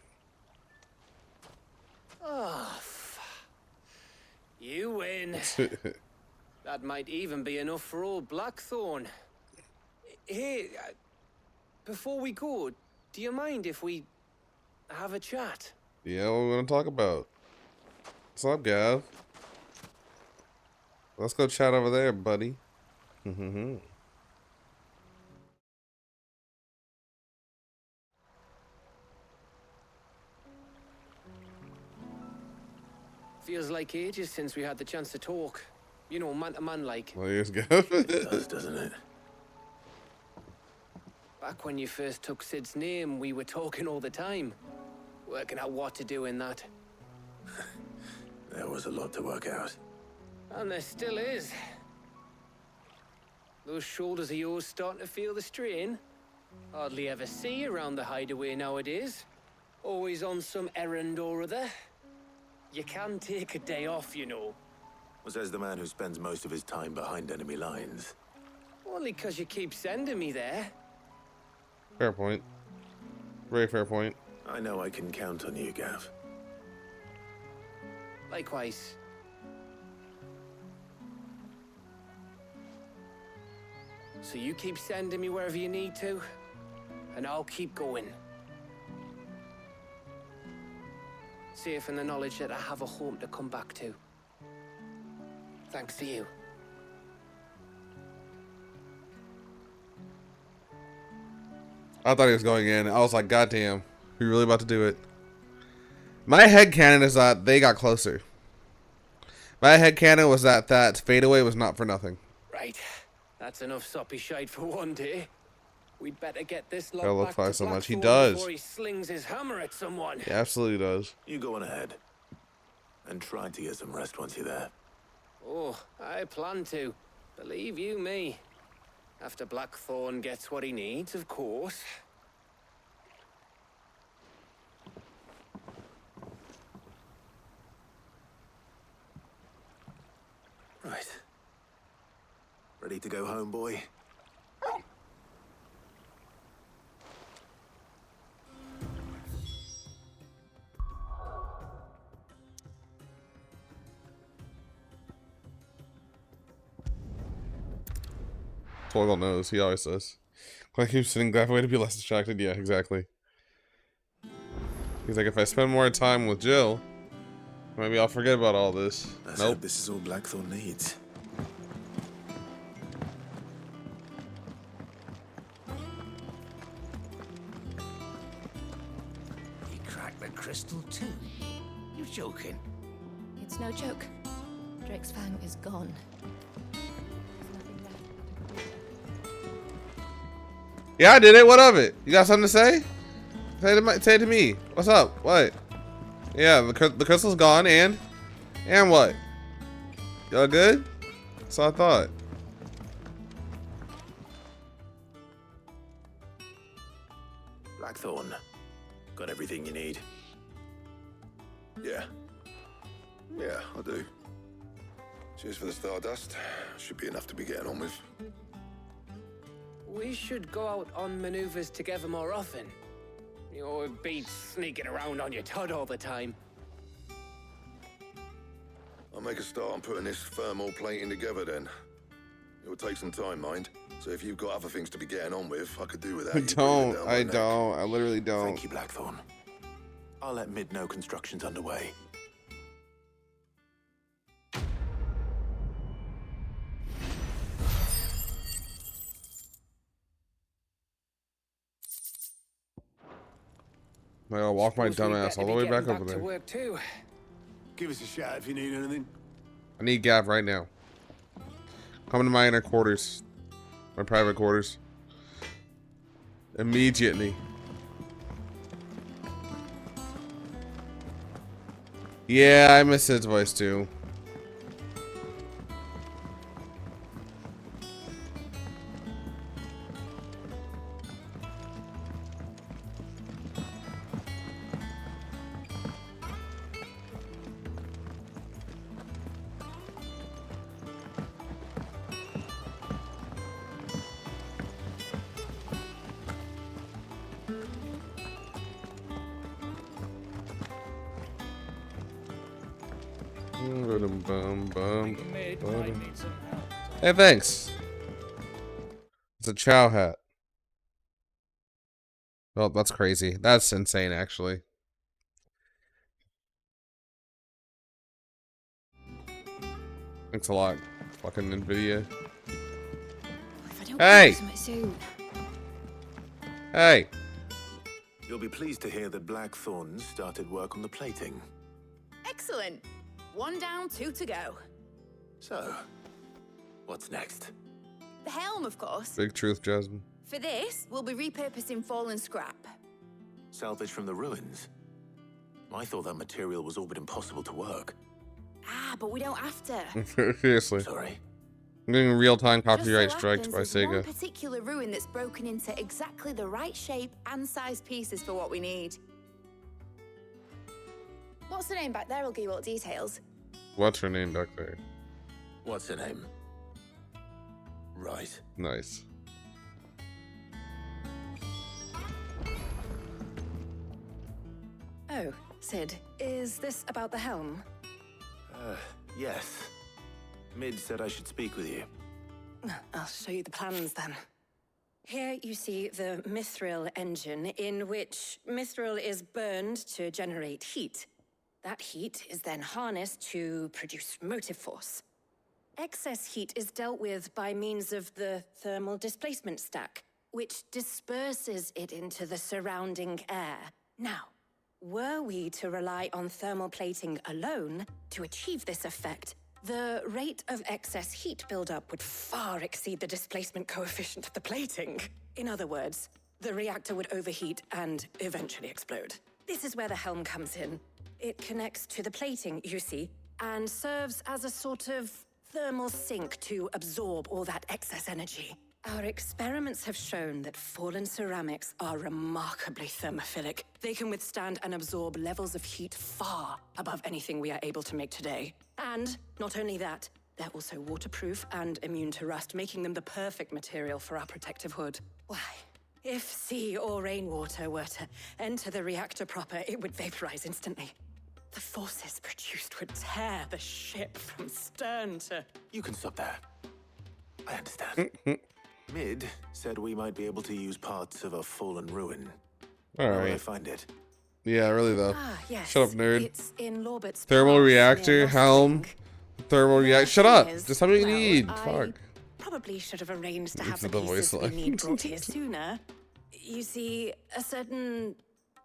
Oh, you win. That might even be enough for old Blackthorn. Hey, before we go, do you mind if we have a chat? Yeah, what we're gonna talk about. What's up, Gav? Let's go chat over there, buddy. Feels like ages since we had the chance to talk. You know, man to man like. Well, here's Gav. It does, doesn't it? Back when you first took Sid's name, we were talking all the time. Working out what to do in that. There was a lot to work out. And there still is. Those shoulders of yours starting to feel the strain. Hardly ever see you around the hideaway nowadays. Always on some errand or other. You can take a day off, you know. Says the man who spends most of his time behind enemy lines. Only 'cause you keep sending me there. Fair point. Very fair point. I know I can count on you, Gav. Likewise. So you keep sending me wherever you need to, and I'll keep going. Safe in the knowledge that I have a home to come back to. Thanks to you. I thought he was going in. I was like, God damn, we really about to do it. My headcanon is that they got closer. My headcanon was that fadeaway was not for nothing. Right. That's enough soppy shite for one day. We'd better get this lot Look back for to so much. He Blackthorn does. before he slings his hammer at someone. He absolutely does. You go on ahead. And try to get some rest once you're there. Oh, I plan to. Believe you me. After Blackthorn gets what he needs, of course. Right. Ready to go home, boy? Torgal knows. He always says. Like keeps sitting that way to be less distracted. Yeah, exactly. He's like, if I spend more time with Jill, maybe I'll forget about all this. Let's Nope. hope this is all Blackthorn needs. He cracked the crystal too. You joking? It's no joke. Drake's Fang is gone. Yeah, I did it. What of it? You got something to say? Say it to me. What's up? What? Yeah, the crystal's gone, and what? Y'all good? So I thought. Blackthorn, got everything you need? Yeah. Yeah, I do. Cheers for the Stardust. Should be enough to be getting on with. We should go out on maneuvers together more often. You'll be sneaking around on your Todd all the time. I'll make a start on putting this thermal plating together then. It'll take some time, mind. So if you've got other things to be getting on with, I could do without you. I don't. I literally don't. Thank you, Blackthorn. I'll let Mid know construction's underway. I gotta walk my dumb ass all the way back over there. Work too. Give us a shout if you need anything. I need Gav right now. Come to my inner quarters. My private quarters. Immediately. Yeah, I miss his voice too. Hey, thanks. It's a chow hat. Oh, that's crazy. That's insane, actually. Thanks a lot, fucking NVIDIA. Hey! Hey! You'll be pleased to hear that Blackthorn started work on the plating. Excellent. 1 down, 2 to go. So, what's next? The helm, of course. Big truth, Jasmine. For this, we'll be repurposing fallen scrap. Salvage from the ruins? I thought that material was all but impossible to work. Ah, but we don't have to. Seriously. Sorry. I'm getting real-time copyright Just so strikes by happens there's Sega. one particular ruin that's broken into exactly the right shape and size pieces for what we need. What's the name back there? I'll give you all the details. What's her name back there? What's her name? Right. Nice. Oh, Sid, is this about the helm? Yes. Mid said I should speak with you. I'll show you the plans then. Here you see the mithril engine, in which mithril is burned to generate heat. That heat is then harnessed to produce motive force. Excess heat is dealt with by means of the thermal displacement stack, which disperses it into the surrounding air. Now, were we to rely on thermal plating alone to achieve this effect, the rate of excess heat buildup would far exceed the displacement coefficient of the plating. In other words, the reactor would overheat and eventually explode. This is where the helm comes in. It connects to the plating, you see, and serves as a sort of thermal sink to absorb all that excess energy. Our experiments have shown that fallen ceramics are remarkably thermophilic. They can withstand and absorb levels of heat far above anything we are able to make today. And not only that, they're also waterproof and immune to rust, making them the perfect material for our protective hood. Why, if sea or rainwater were to enter the reactor proper, it would vaporize instantly. The forces produced would tear the ship from stern to... You can stop there. I understand. Mid said we might be able to use parts of a fallen ruin. Where will I find it? Yeah, really though. Yes. Shut up, nerd. It's in Lorbert's Thermal Pass, reactor, near helm. Thermal reactor. Shut up. Just tell me what you need. I Fuck. probably should have arranged to It's have the the voice pieces we line. need brought here sooner. You see, a certain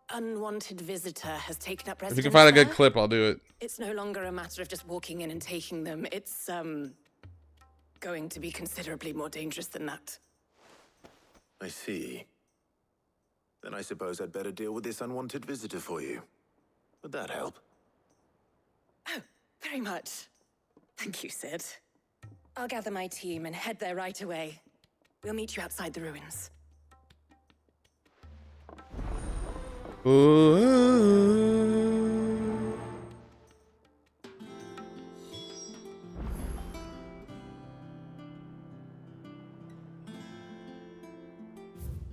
unwanted visitor has taken up If residence you can find a good there. clip, I'll do it. It's no longer a matter of just walking in and taking them. It's, going to be considerably more dangerous than that. I see. Then I suppose I'd better deal with this unwanted visitor for you. Would that help? Oh, very much. Thank you, Sid. I'll gather my team and head there right away. We'll meet you outside the ruins.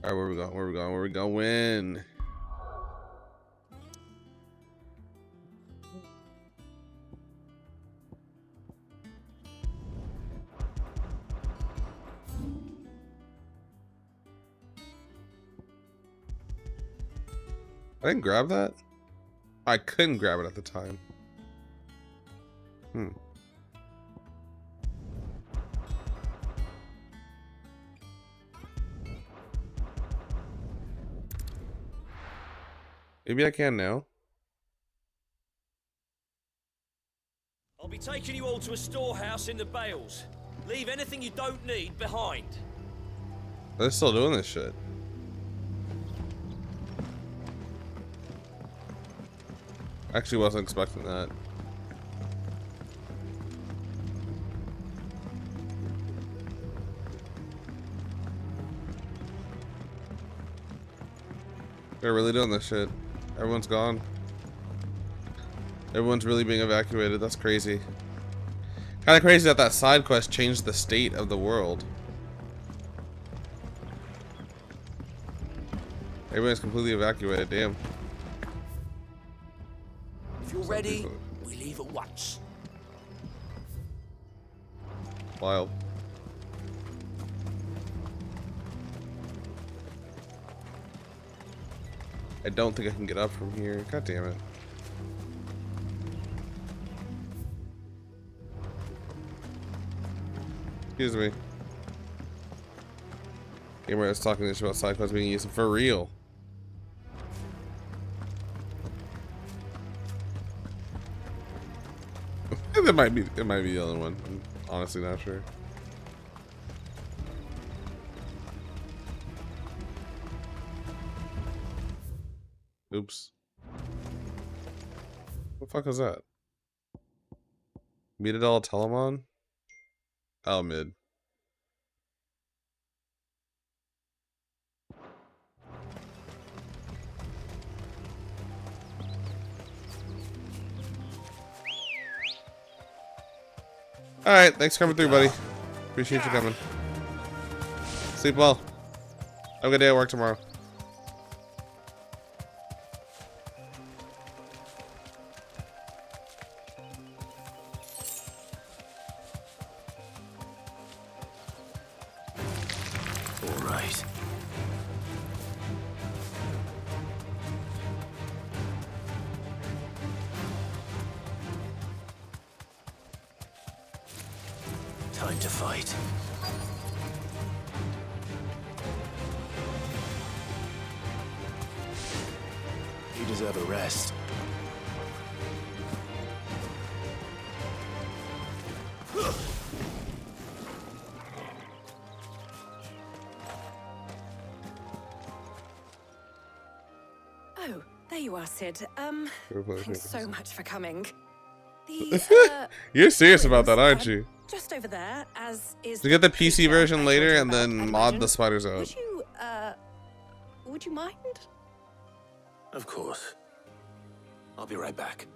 All right, where we going? Where we going? Where we going? I didn't grab that. I couldn't grab it at the time. Maybe I can now. I'll be taking you all to a storehouse in the Bales. Leave anything you don't need behind. They're still doing this shit. Actually wasn't expecting that. They're really doing this shit. Everyone's gone. Everyone's really being evacuated. That's crazy. Kind of crazy that that side quest changed the state of the world. Everyone's completely evacuated. Damn. If you're ready, we leave at once. Wild. I don't think I can get up from here. God damn it. Excuse me. Gamer is talking this about side quests being used for real. It might be the other one. I'm honestly not sure. Oops. What the fuck was that? Meetadol Telemon? Oh, mid. Alright, thanks for coming through, buddy. Appreciate you coming. Sleep well. Have a good day at work tomorrow. All right. Time to fight. You deserve a rest. Oh, there you are, Sid. Thanks so much for coming. You're serious about that, aren't you? Just over there, as is. To get the PC version later and then mod the spiders out. Would you mind? Of course. I'll be right back.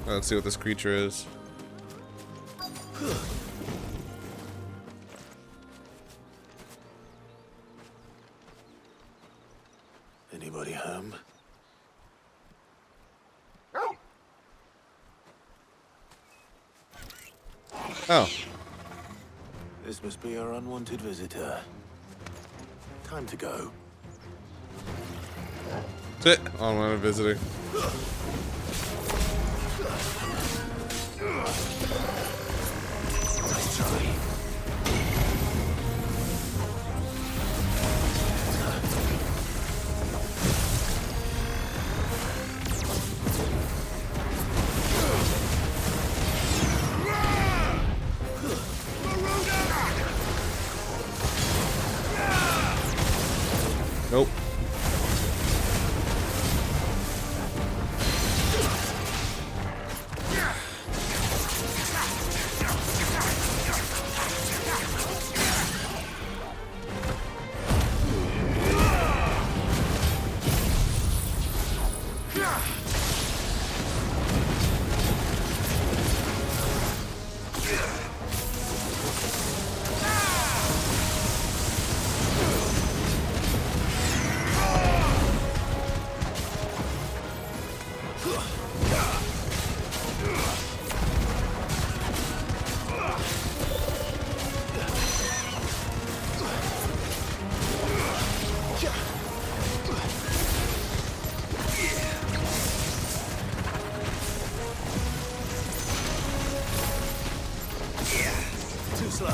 Let's see what this creature is. Anybody home? Oh. This must be our unwanted visitor. Time to go. That's it. Unwanted visitor. Nice try. Nope. Too slow.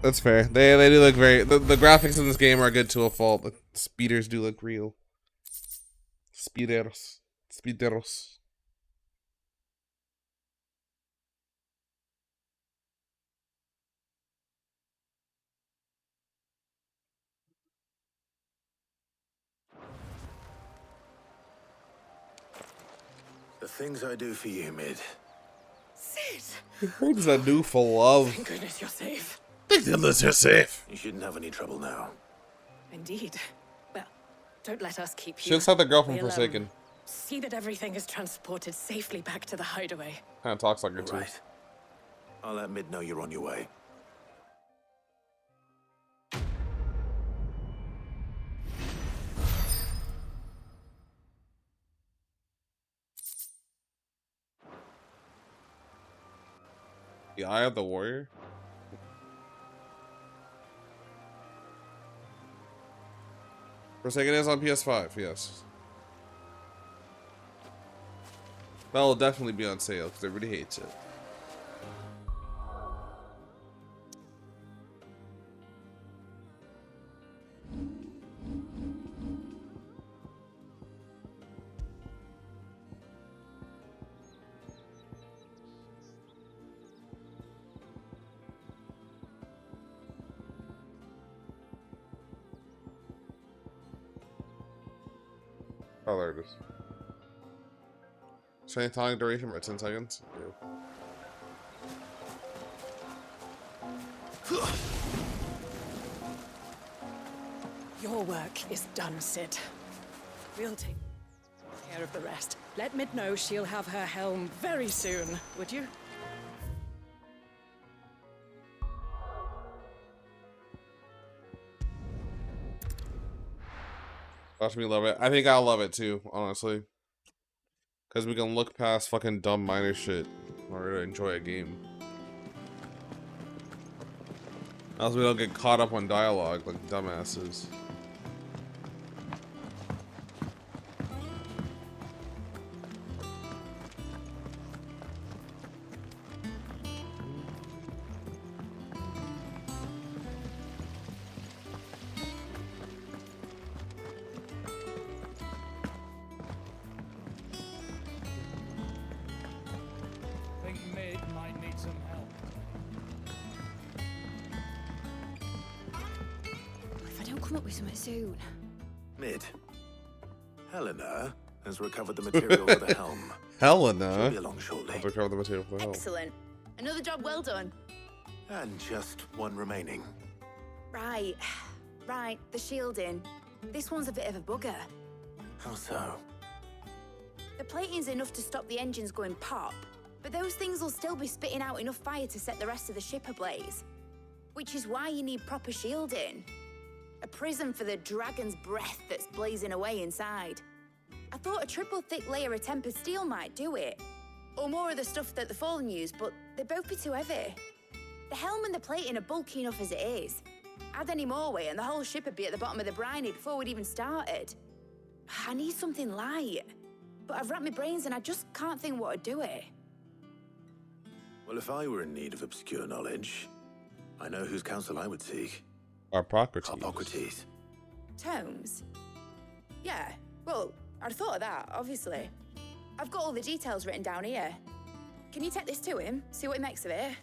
That's fair. They do look very. The graphics in this game are good to a fault. The speeders do look real. Speederos. The things I do for you, Mid. Sid! What does that do for love? Thank goodness you're safe. Thank goodness you're safe. You shouldn't have any trouble now. Indeed. Well, don't let us keep you. She looks like the girl from We'll, Forsaken. See that everything is transported safely back to the hideaway. Kind of talks like her too. Right. I'll let Mid know you're on your way. The Eye of the Warrior? Forsaken is on PS5, yes. That'll definitely be on sale because everybody hates it. Oh, there it is. Same time duration for 10 seconds. Yeah. Your work is done, Sid. We'll take care of the rest. Let Mid know she'll have her helm very soon, would you? Watch me love it. I think I'll love it too, honestly. Because we can look past fucking dumb minor shit in order to enjoy a game. Else we don't get caught up on dialogue like dumbasses. Think Mid might need some help. come up with something soon. Mid. Helena has recovered the material for the helm. Helena She'll be along shortly. has recovered the material for the helm. Excellent. Another job well done. And just one remaining. Right. Right, the shielding. This one's a bit of a bugger. How so? The plating's enough to stop the engines going pop, but those things will still be spitting out enough fire to set the rest of the ship ablaze. Which is why you need proper shielding. A prism for the dragon's breath that's blazing away inside. I thought a triple thick layer of tempered steel might do it. Or more of the stuff that the Fallen use, but they'd both be too heavy. The helm and the plating are bulky enough as it is. Add any more weight and the whole ship would be at the bottom of the briny before we'd even started. I need something light. But I've racked my brains and I just can't think what would do it. Well, if I were in need of obscure knowledge, I know whose counsel I would seek. Harpocrates. Tomes? Yeah, well, I'd thought of that, obviously. I've got all the details written down here. Can you take this to him, see what he makes of it?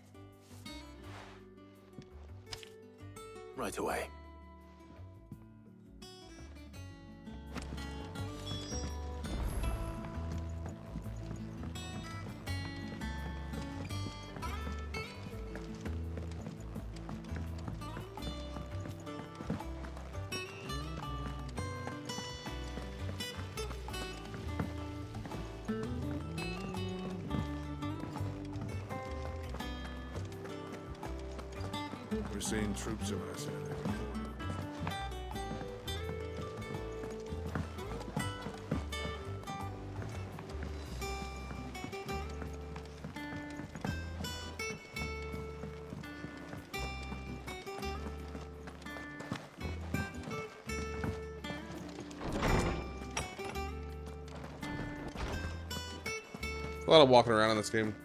Right away. We're seeing troops of us. A lot of walking around in this game.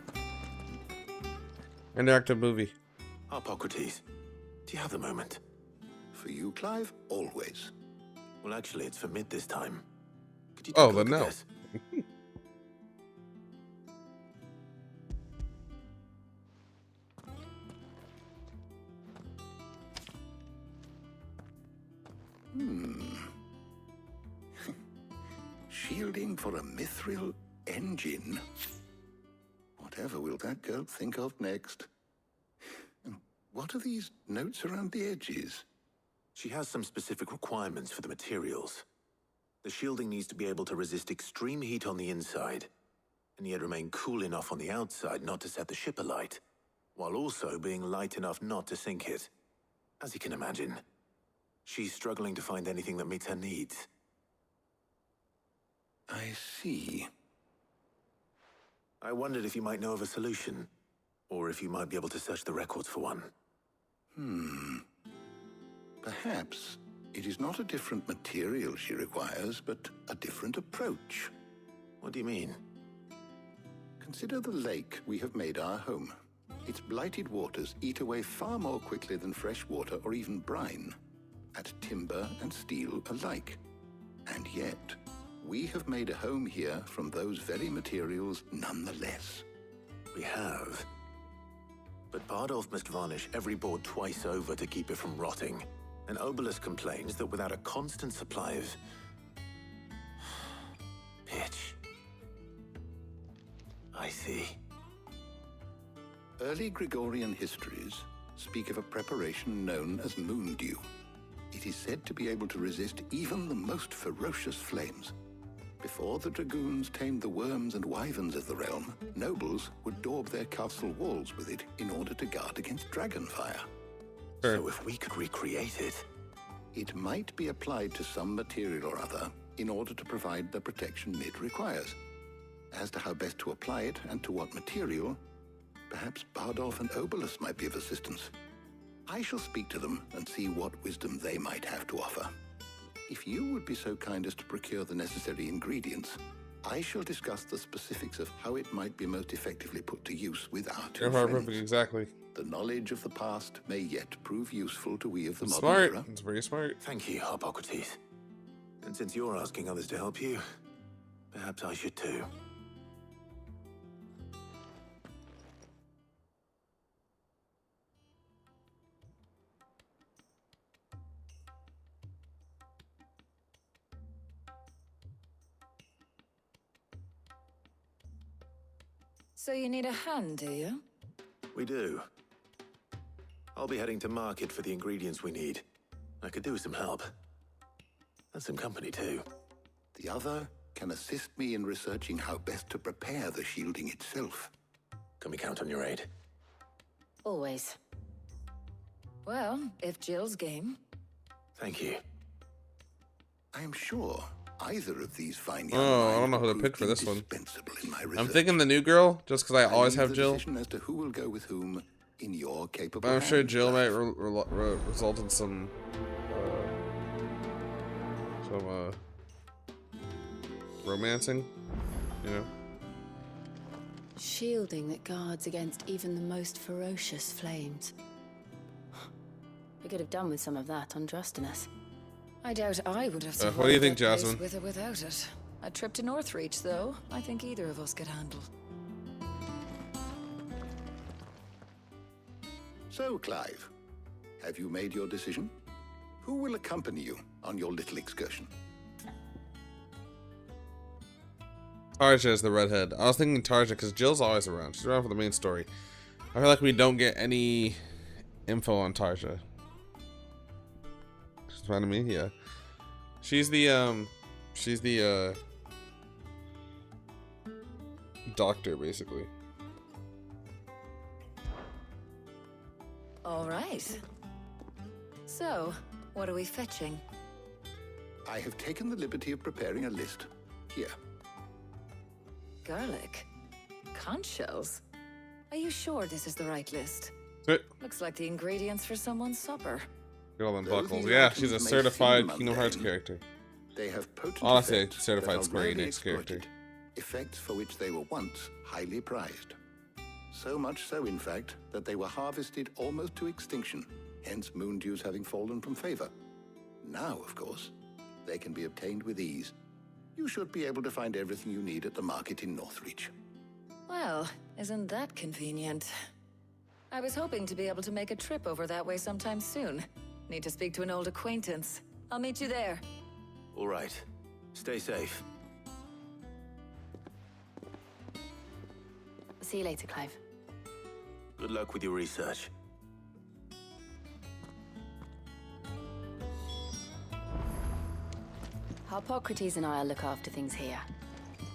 Interactive movie. Harpocrates, do you have the moment? For you, Clive? Always. Well, actually, it's for Mid this time. Could you Oh, take a then look at no. this? Shielding for a mithril engine. Whatever will that girl think of next? And what are these notes around the edges? She has some specific requirements for the materials. The shielding needs to be able to resist extreme heat on the inside, and yet remain cool enough on the outside not to set the ship alight, while also being light enough not to sink it. As you can imagine, she's struggling to find anything that meets her needs. I see. I wondered if you might know of a solution, or if you might be able to search the records for one. Perhaps it is not a different material she requires, but a different approach. What do you mean? Consider the lake we have made our home. Its blighted waters eat away far more quickly than fresh water or even brine, at timber and steel alike. And yet, we have made a home here from those very materials nonetheless. We have. But Bardolph must varnish every board twice over to keep it from rotting. And Obelisk complains that without a constant supply of pitch. I see. Early Gregorian histories speak of a preparation known as moon dew. It is said to be able to resist even the most ferocious flames. Before the dragoons tamed the worms and wyverns of the realm, nobles would daub their castle walls with it in order to guard against dragonfire. So if we could recreate it... It might be applied to some material or other in order to provide the protection Mid requires. As to how best to apply it and to what material, perhaps Bardolph and Obelisk might be of assistance. I shall speak to them and see what wisdom they might have to offer. If you would be so kind as to procure the necessary ingredients, I shall discuss the specifics of how it might be most effectively put to use with our two friends. Exactly. The knowledge of the past may yet prove useful to we of the modern Smart. era. It's very smart. Thank you, Harpocrates. And since you're asking others to help you, perhaps I should too. So you need a hand, do you? We do. I'll be heading to market for the ingredients we need. I could do with some help. And some company, too. The other can assist me in researching how best to prepare the shielding itself. Can we count on your aid? Always. Well, if Jill's game. Thank you. I am sure either of these fine young Oh, I don't know who to pick for this one. I'm thinking the new girl, just because I always have Jill. As to who will go with whom in your capable I'm sure hands, Jill might Clive. result in some romancing, you know. Shielding that guards against even the most ferocious flames. We could have done with some of that on Drustinus. I doubt I would have survived what do you think, that place Jasmine? with or without it. A trip to Northreach, though, I think either of us could handle. So, Clive, have you made your decision? Who will accompany you on your little excursion? Tarja is the redhead. I was thinking Tarja because Jill's always around. She's around for the main story. I feel like we don't get any info on Tarja. She's fine to me, yeah. She's the doctor, basically. All right. So, what are we fetching? I have taken the liberty of preparing a list. Here. Garlic? Conch shells? Are you sure this is the right list? Looks like the ingredients for someone's supper. Get all them Though buckles. these Yeah, items she's a may certified seem Kingdom Hearts mundane, character. They have potent Honestly, effects certified that are Square rarely Enix character. exploited, effects for which they were once highly prized. So much so, in fact, that they were harvested almost to extinction, hence moon dews having fallen from favor. Now, of course, they can be obtained with ease. You should be able to find everything you need at the market in Northreach. Well, isn't that convenient? I was hoping to be able to make a trip over that way sometime soon. Need to speak to an old acquaintance. I'll meet you there. All right. Stay safe. See you later, Clive. Good luck with your research. Harpocrates and I'll look after things here.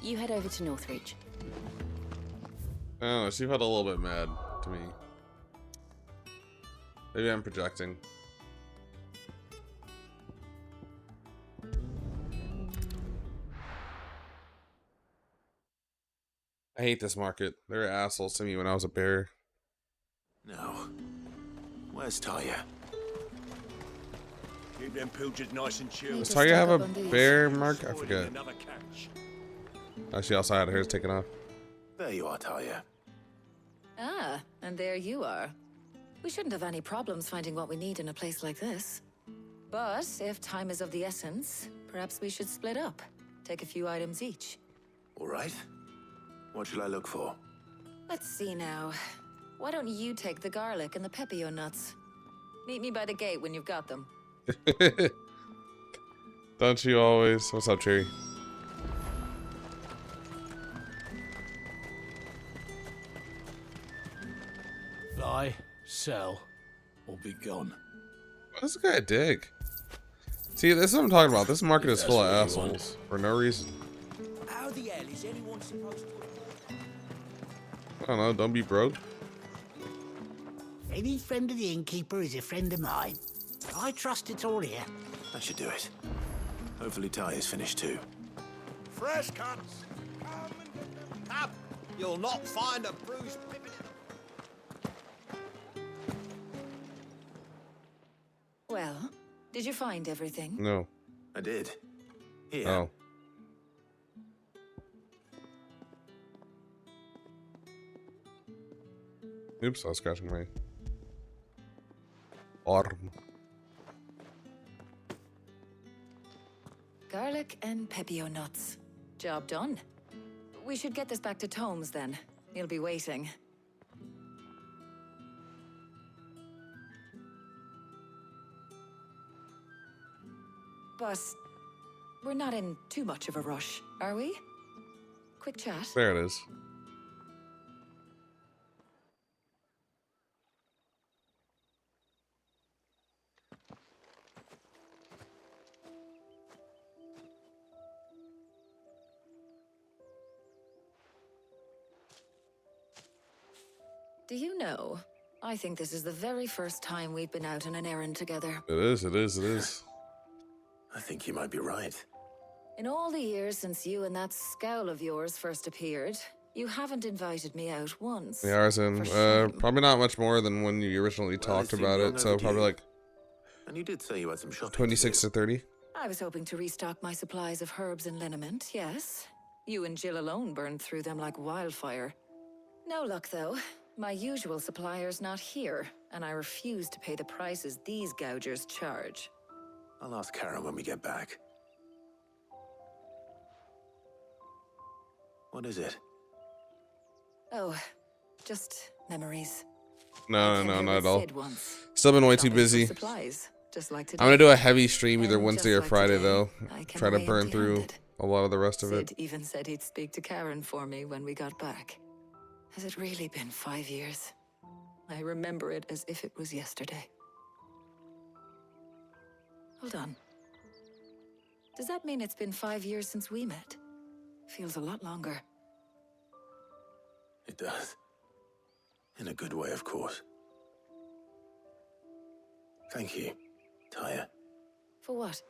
You head over to Northreach. I don't know, she felt a little bit mad to me. Maybe I'm projecting. I hate this market. They were assholes to me when I was a bear. No. Where's Talia? Keep them pilgers nice and chilled. Does Tarja have a bear mark? I forget. Another catch. Oh, she also had hers taken off. There you are, Talia. Ah, and there you are. We shouldn't have any problems finding what we need in a place like this. But if time is of the essence, perhaps we should split up. Take a few items each. All right. What shall I look for? Let's see now. Why don't you take the garlic and the pepio nuts? Meet me by the gate when you've got them. Don't you always? What's up, Cherry? Buy, sell, or be gone. What does this guy dig? See, this is what I'm talking about. This market is full of That's what you assholes for no reason. How the hell is anyone supposed to... I don't know. Don't be broke. Any friend of the innkeeper is a friend of mine. I trust it's all here. That should do it. Hopefully Talia's finished too. Fresh cuts! Come and get them. Come! You'll not find a bruised pippin in Well, did you find everything? No. I did. Here. Oh. Oops, I was scratching my arm. Garlic and pepio nuts. Job done. We should get this back to Tomes then. He'll be waiting. But we're not in too much of a rush, are we? Quick chat. There it is. Do you know, I think this is the very first time we've been out on an errand together. It is, it is, it is. I think you might be right. In all the years since you and that scowl of yours first appeared, you haven't invited me out once. Yeah, Arson, probably not much more than when you originally talked about it, so probably like... And you did say you had some shopping 26 to 30. I was hoping to restock my supplies of herbs and liniment, yes. You and Jill alone burned through them like wildfire. No luck, though. My usual supplier's not here, and I refuse to pay the prices these gougers charge. I'll ask Karen when we get back. What is it? Oh, just memories. No, not at all. Sid once. Still been way too Shopping for busy. supplies, just like I'm gonna do a heavy stream either Wednesday or like Friday, today, though. I came Try to away burn through empty-handed. a lot of the rest of it. Sid even said he'd speak to Karen for me when we got back. Has it really been 5 years? I remember it as if it was yesterday. Hold on. Does that mean it's been 5 years since we met? Feels a lot longer. It does. In a good way, of course. Thank you, Tyre. For what?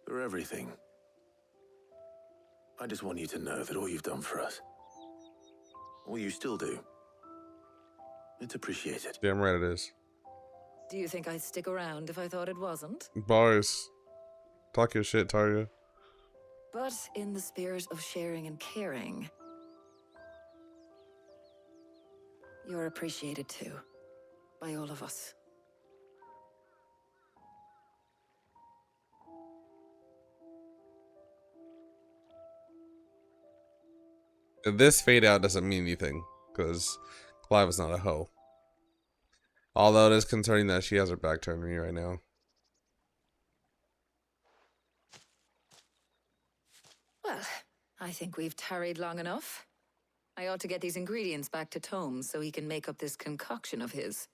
For everything. I just want you to know that all you've done for us, all you still do, it's appreciated. Damn right it is. Do you think I'd stick around if I thought it wasn't? Bars. Talk your shit, Tarja. But in the spirit of sharing and caring, you're appreciated too, by all of us. This fade out doesn't mean anything, because Clive is not a hoe. Although it is concerning that she has her back turned to me right now. Well, I think we've tarried long enough. I ought to get these ingredients back to Tomes so he can make up this concoction of his.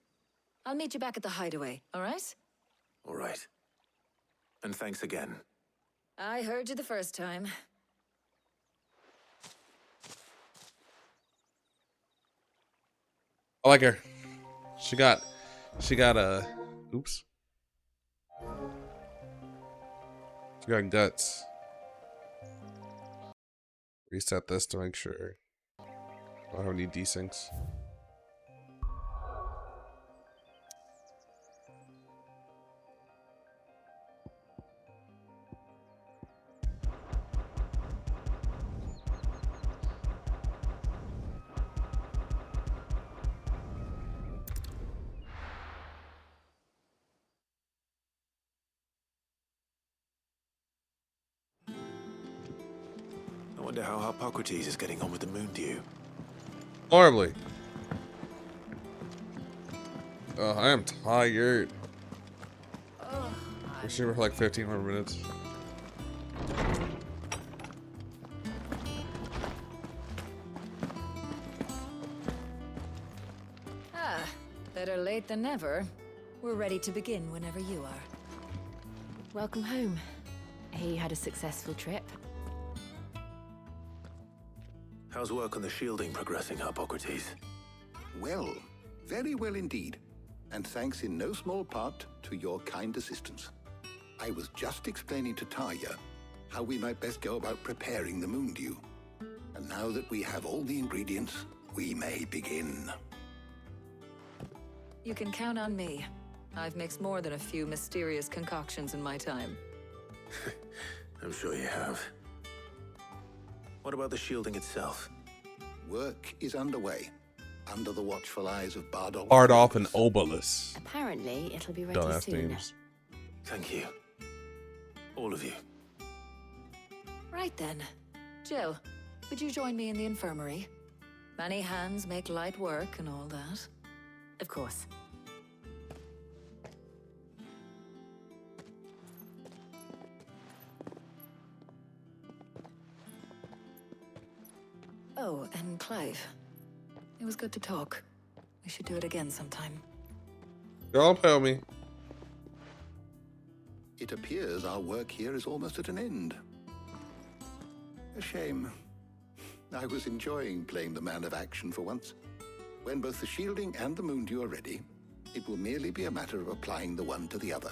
I'll meet you back at the hideaway, all right? All right. And thanks again. I heard you the first time. I like her. She got a, oops. She got guts. Reset this to make sure I don't have any desyncs. I wonder how Hippocrates is getting on with the moon dew. Horribly. I am tired. We're shooting for like 15 more minutes. Better late than never. We're ready to begin whenever you are. Welcome home. You had a successful trip. How's work on the shielding progressing, Hippocrates? Well, very well indeed. And thanks in no small part to your kind assistance. I was just explaining to Tarja how we might best go about preparing the moon dew. And now that we have all the ingredients, we may begin. You can count on me. I've mixed more than a few mysterious concoctions in my time. I'm sure you have. What about the shielding itself? Work is underway, under the watchful eyes of Bardolph. Bardolph and Obolus. Apparently, it'll be ready Don't have soon. names. Thank you. All of you. Right then. Jill, would you join me in the infirmary? Many hands make light work and all that. Of course. Oh, and Clive. It was good to talk. We should do it again sometime. Y'all tell me. It appears our work here is almost at an end. A shame. I was enjoying playing the man of action for once. When both the shielding and the moondew are ready, it will merely be a matter of applying the one to the other,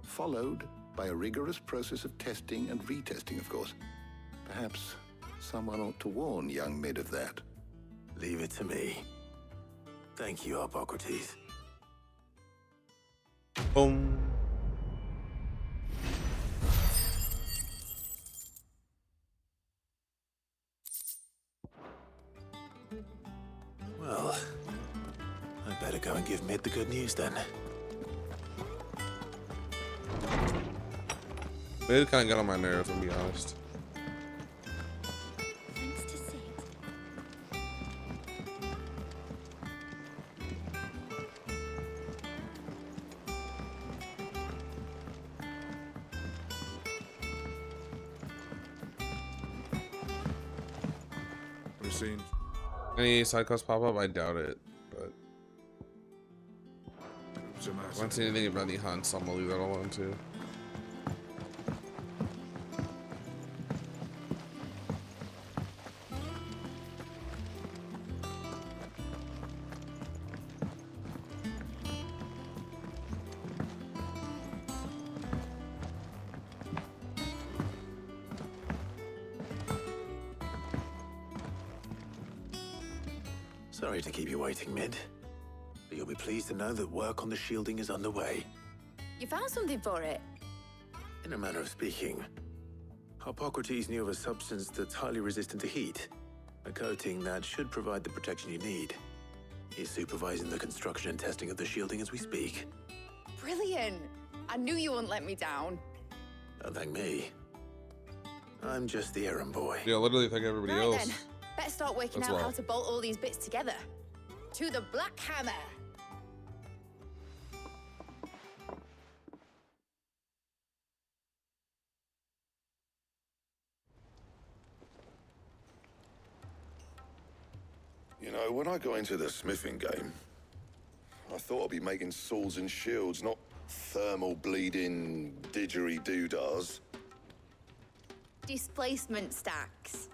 followed by a rigorous process of testing and retesting, of course. Perhaps someone ought to warn young Mid of that. Leave it to me. Thank you, Hippocrates. Boom. Well, I'd better go and give Mid the good news then. It kind of got on my nerves, to be honest. Any side quests pop up? I doubt it, but I don't see anything about any hunts, so I'm gonna leave that alone too. Sorry to keep you waiting, Mid. But you'll be pleased to know that work on the shielding is underway. You found something for it? In a manner of speaking, Hippocrates knew of a substance that's highly resistant to heat, a coating that should provide the protection you need. He's supervising the construction and testing of the shielding as we speak. Brilliant! I knew you wouldn't let me down. Don't thank me. I'm just the errand boy. Yeah, literally thank everybody Right else. then, better start working That's out well. how to bolt all these bits together. To the Black Hammer! You know, when I got into the smithing game, I thought I'd be making swords and shields, not thermal bleeding didgeridoo-dahs. Displacement stacks.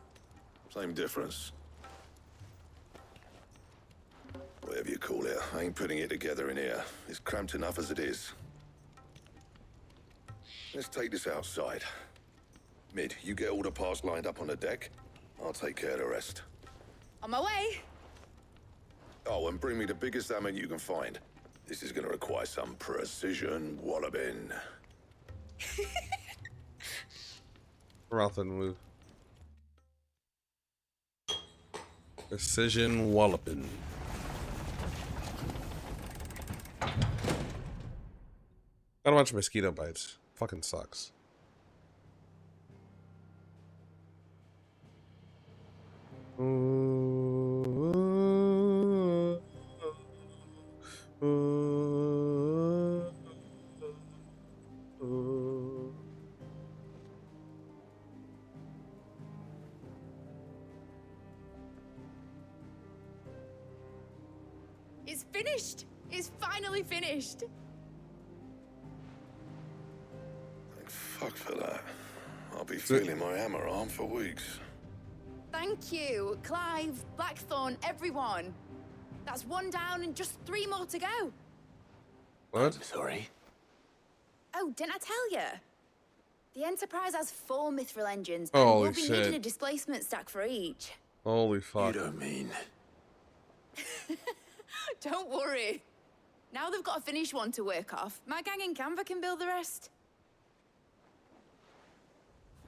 Same difference. Whatever you call it, I ain't putting it together in here. It's cramped enough as it is. Let's take this outside. Mid, you get all the parts lined up on the deck. I'll take care of the rest. On my way! Oh, and bring me the biggest hammer you can find. This is gonna require some precision walloping. Ralphin move. Precision walloping. Got a bunch of mosquito bites. Fucking sucks. It's finished! It's finally finished! Thank fuck for that. I'll be feeling my hammer arm for weeks. Thank you, Clive, Blackthorn, everyone. That's one down and just 3 more to go. What? Sorry. Oh, didn't I tell you? The Enterprise has 4 mithril engines, and Holy we'll be needing shit. a displacement stack for each. Holy fuck. You don't mean... Don't worry. Now they've got a finished one to work off. My gang in Canva can build the rest.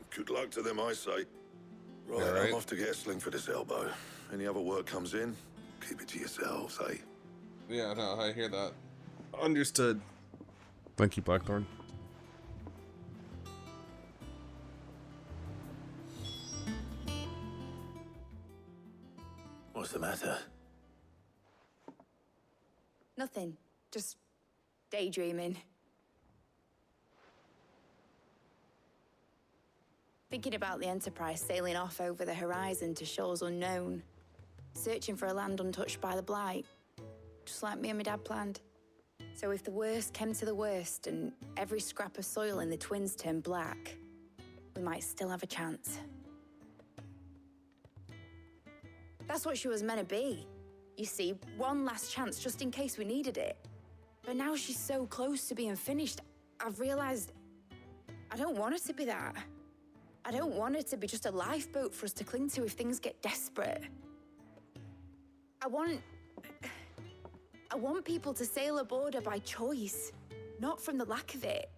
Good luck to them, I say. Right, Yeah, right. I'm off to get a sling for this elbow. Any other work comes in, keep it to yourselves, eh? Yeah, no, I hear that. Understood. Thank you, Blackthorn. What's the matter? Nothing. Just daydreaming. Thinking about the Enterprise sailing off over the horizon to shores unknown. Searching for a land untouched by the Blight. Just like me and my dad planned. So if the worst came to the worst and every scrap of soil in the Twins turned black, we might still have a chance. That's what she was meant to be. You see, one last chance just in case we needed it. But now she's so close to being finished, I've realized I don't want her to be that. I don't want her to be just a lifeboat for us to cling to if things get desperate. I want people to sail aboard her by choice, not from the lack of it.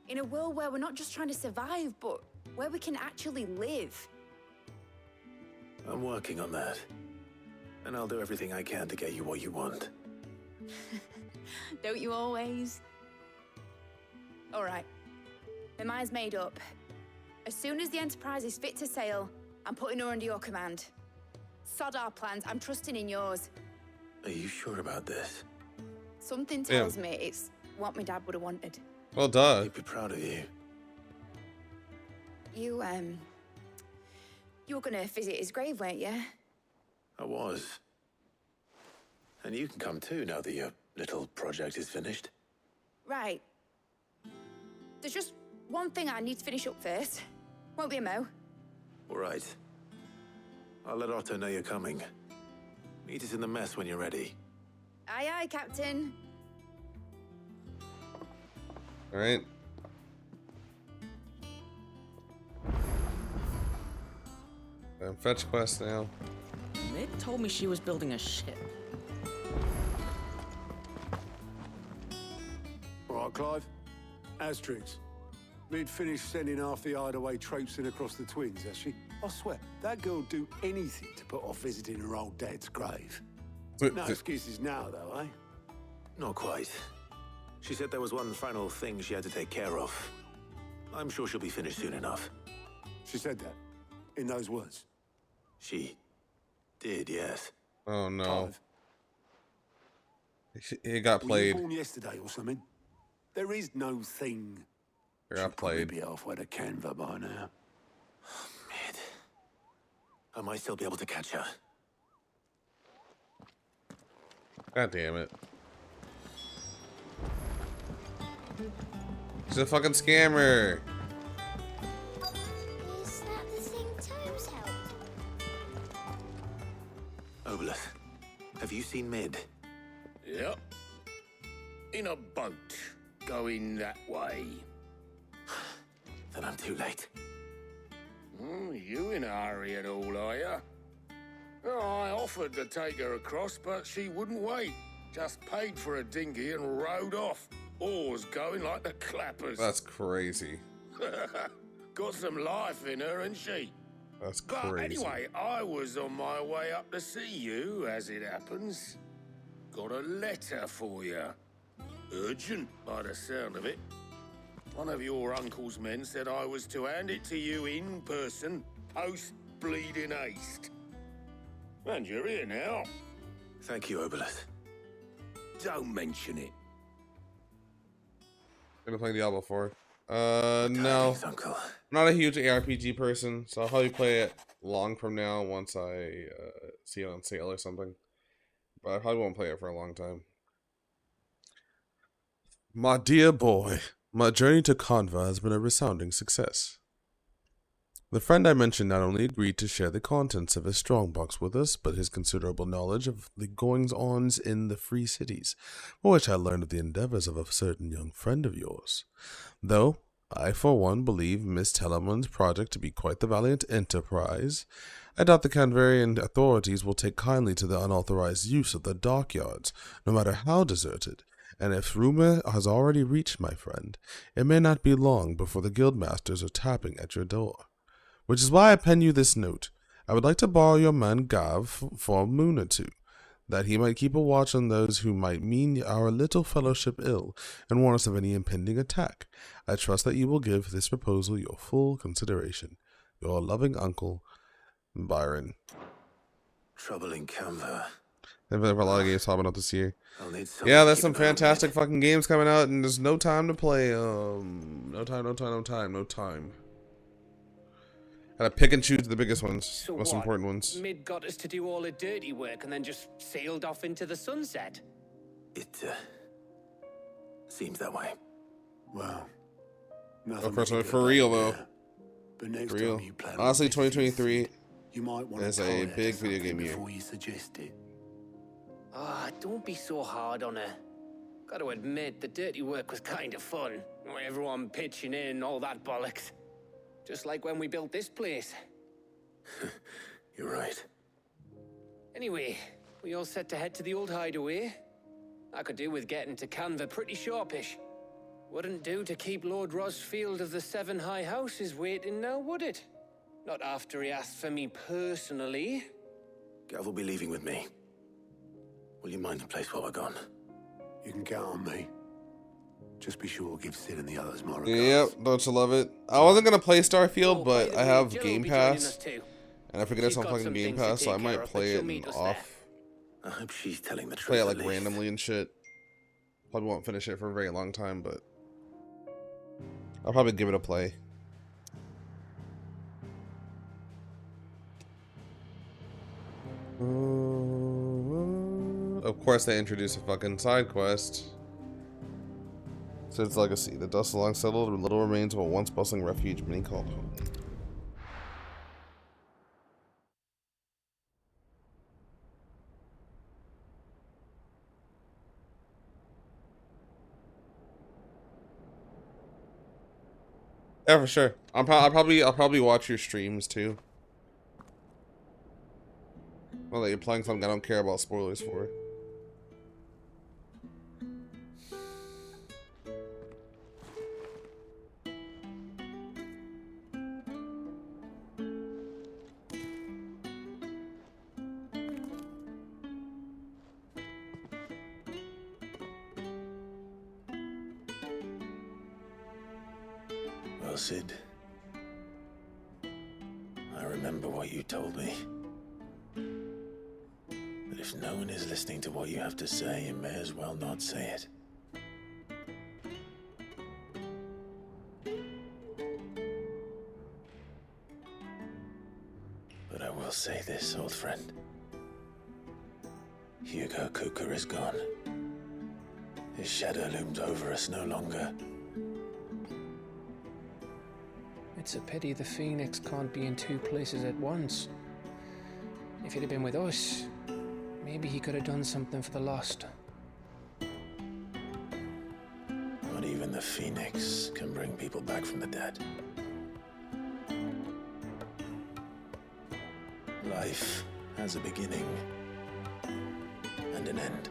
In a world where we're not just trying to survive, but where we can actually live. I'm working on that. And I'll do everything I can to get you what you want. Don't you always? All right. My mind's made up. As soon as the Enterprise is fit to sail, I'm putting her under your command. Sod our plans, I'm trusting in yours. Are you sure about this? Something tells me it's what my dad would have wanted. Well, duh. He'd be proud of you. You were gonna visit his grave, weren't you? I was. And you can come too now that your little project is finished. Right. There's just one thing I need to finish up first. Won't be a mo. All right. I'll let Otto know you're coming. Meet us in the mess when you're ready. Aye, aye, Captain. All right. Fetch quest now. Mid told me she was building a ship. All right, Clive. Asterix. Mid finished sending half the hideaway traipsing across the twins, has she? I swear, that girl'd do anything to put off visiting her old dad's grave. No excuses now, though, eh? Not quite. She said there was one final thing she had to take care of. I'm sure she'll be finished soon enough. She said that? In those words? She did, yes. Oh, no. Clive. He got played. Were you born yesterday or something? There is no thing. He got played. Be halfway to Canva by now. Mid. I might still be able to catch her. God damn it. She's a fucking scammer. Is that the thing Tomes helped? Obelith, have you seen Mid? Yep. In a boat, going that way. Then I'm too late. You in a hurry at all, are you? Oh, I offered to take her across, but she wouldn't wait. Just paid for a dinghy and rowed off. Oars going like the clappers. That's crazy. Got some life in her, ain't she? That's But crazy. anyway, I was on my way up to see you, as it happens. Got a letter for you. Urgent, by the sound of it. One of your uncle's men said I was to hand it to you in person, post-bleeding haste. And you're here now. Thank you, Obelith. Don't mention it. Gonna play Diablo 4. No. Uncle. I'm not a huge ARPG person, so I'll probably play it long from now once I see it on sale or something. But I probably won't play it for a long time. My dear boy, my journey to Conva has been a resounding success. The friend I mentioned not only agreed to share the contents of his strongbox with us, but his considerable knowledge of the goings-ons in the free cities, for which I learned of the endeavors of a certain young friend of yours. Though I, for one, believe Miss Tellerman's project to be quite the valiant enterprise, I doubt the Canvarian authorities will take kindly to the unauthorized use of the dockyards, no matter how deserted. And if rumor has already reached my friend, it may not be long before the guildmasters are tapping at your door. Which is why I pen you this note. I would like to borrow your man Gav for a moon or two, that he might keep a watch on those who might mean our little fellowship ill, and warn us of any impending attack. I trust that you will give this proposal your full consideration. Your loving uncle, Byron. Trouble in Canva. There have been a lot of games popping up this year. I'll need someone Yeah, to there's keep some an eye on fantastic fucking games coming out, and there's no time to play. No time. Gotta pick and choose the biggest ones, So most what? important ones. Mid got us to do all the dirty work and then just sailed off into the sunset. It seems that way. Well, Oh, for real though. But next For real. time you plan Honestly, on 2023 you might want is to a tie her to big video something game year. before you suggest it. Ah, don't be so hard on her. Gotta admit, the dirty work was kind of fun. Everyone pitching in, all that bollocks. Just like when we built this place. You're right. Anyway, we all set to head to the old hideaway. I could do with getting to Canva pretty sharpish. Wouldn't do to keep Lord Rosfield of the Seven High Houses waiting now, would it? Not after he asked for me personally. Gav will be leaving with me. Will you mind the place while we're gone? You can count on me. Just be sure to give Sid and the others my regards. Yep, don't you love it? I wasn't gonna play Starfield, but I have Game Pass, and I forget it's on fucking Game Pass, so I might play it off. I hope she's telling the truth. Play it like randomly and shit. Probably won't finish it for a very long time, but I'll probably give it a play. Of course, they introduce a fucking side quest. Sid's legacy. The dust long settled, little remains of a once bustling refuge many called home. Yeah, for sure. I'll probably watch your streams too. Well, that you're playing something I don't care about spoilers for. Well, Sid, I remember what you told me. But if no one is listening to what you have to say, you may as well not say it. But I will say this, old friend. Hugo Kuka is gone. His shadow looms over us no longer. It's a pity the Phoenix can't be in two places at once. If he'd have been with us, maybe he could have done something for the lost. Not even the Phoenix can bring people back from the dead. Life has a beginning and an end.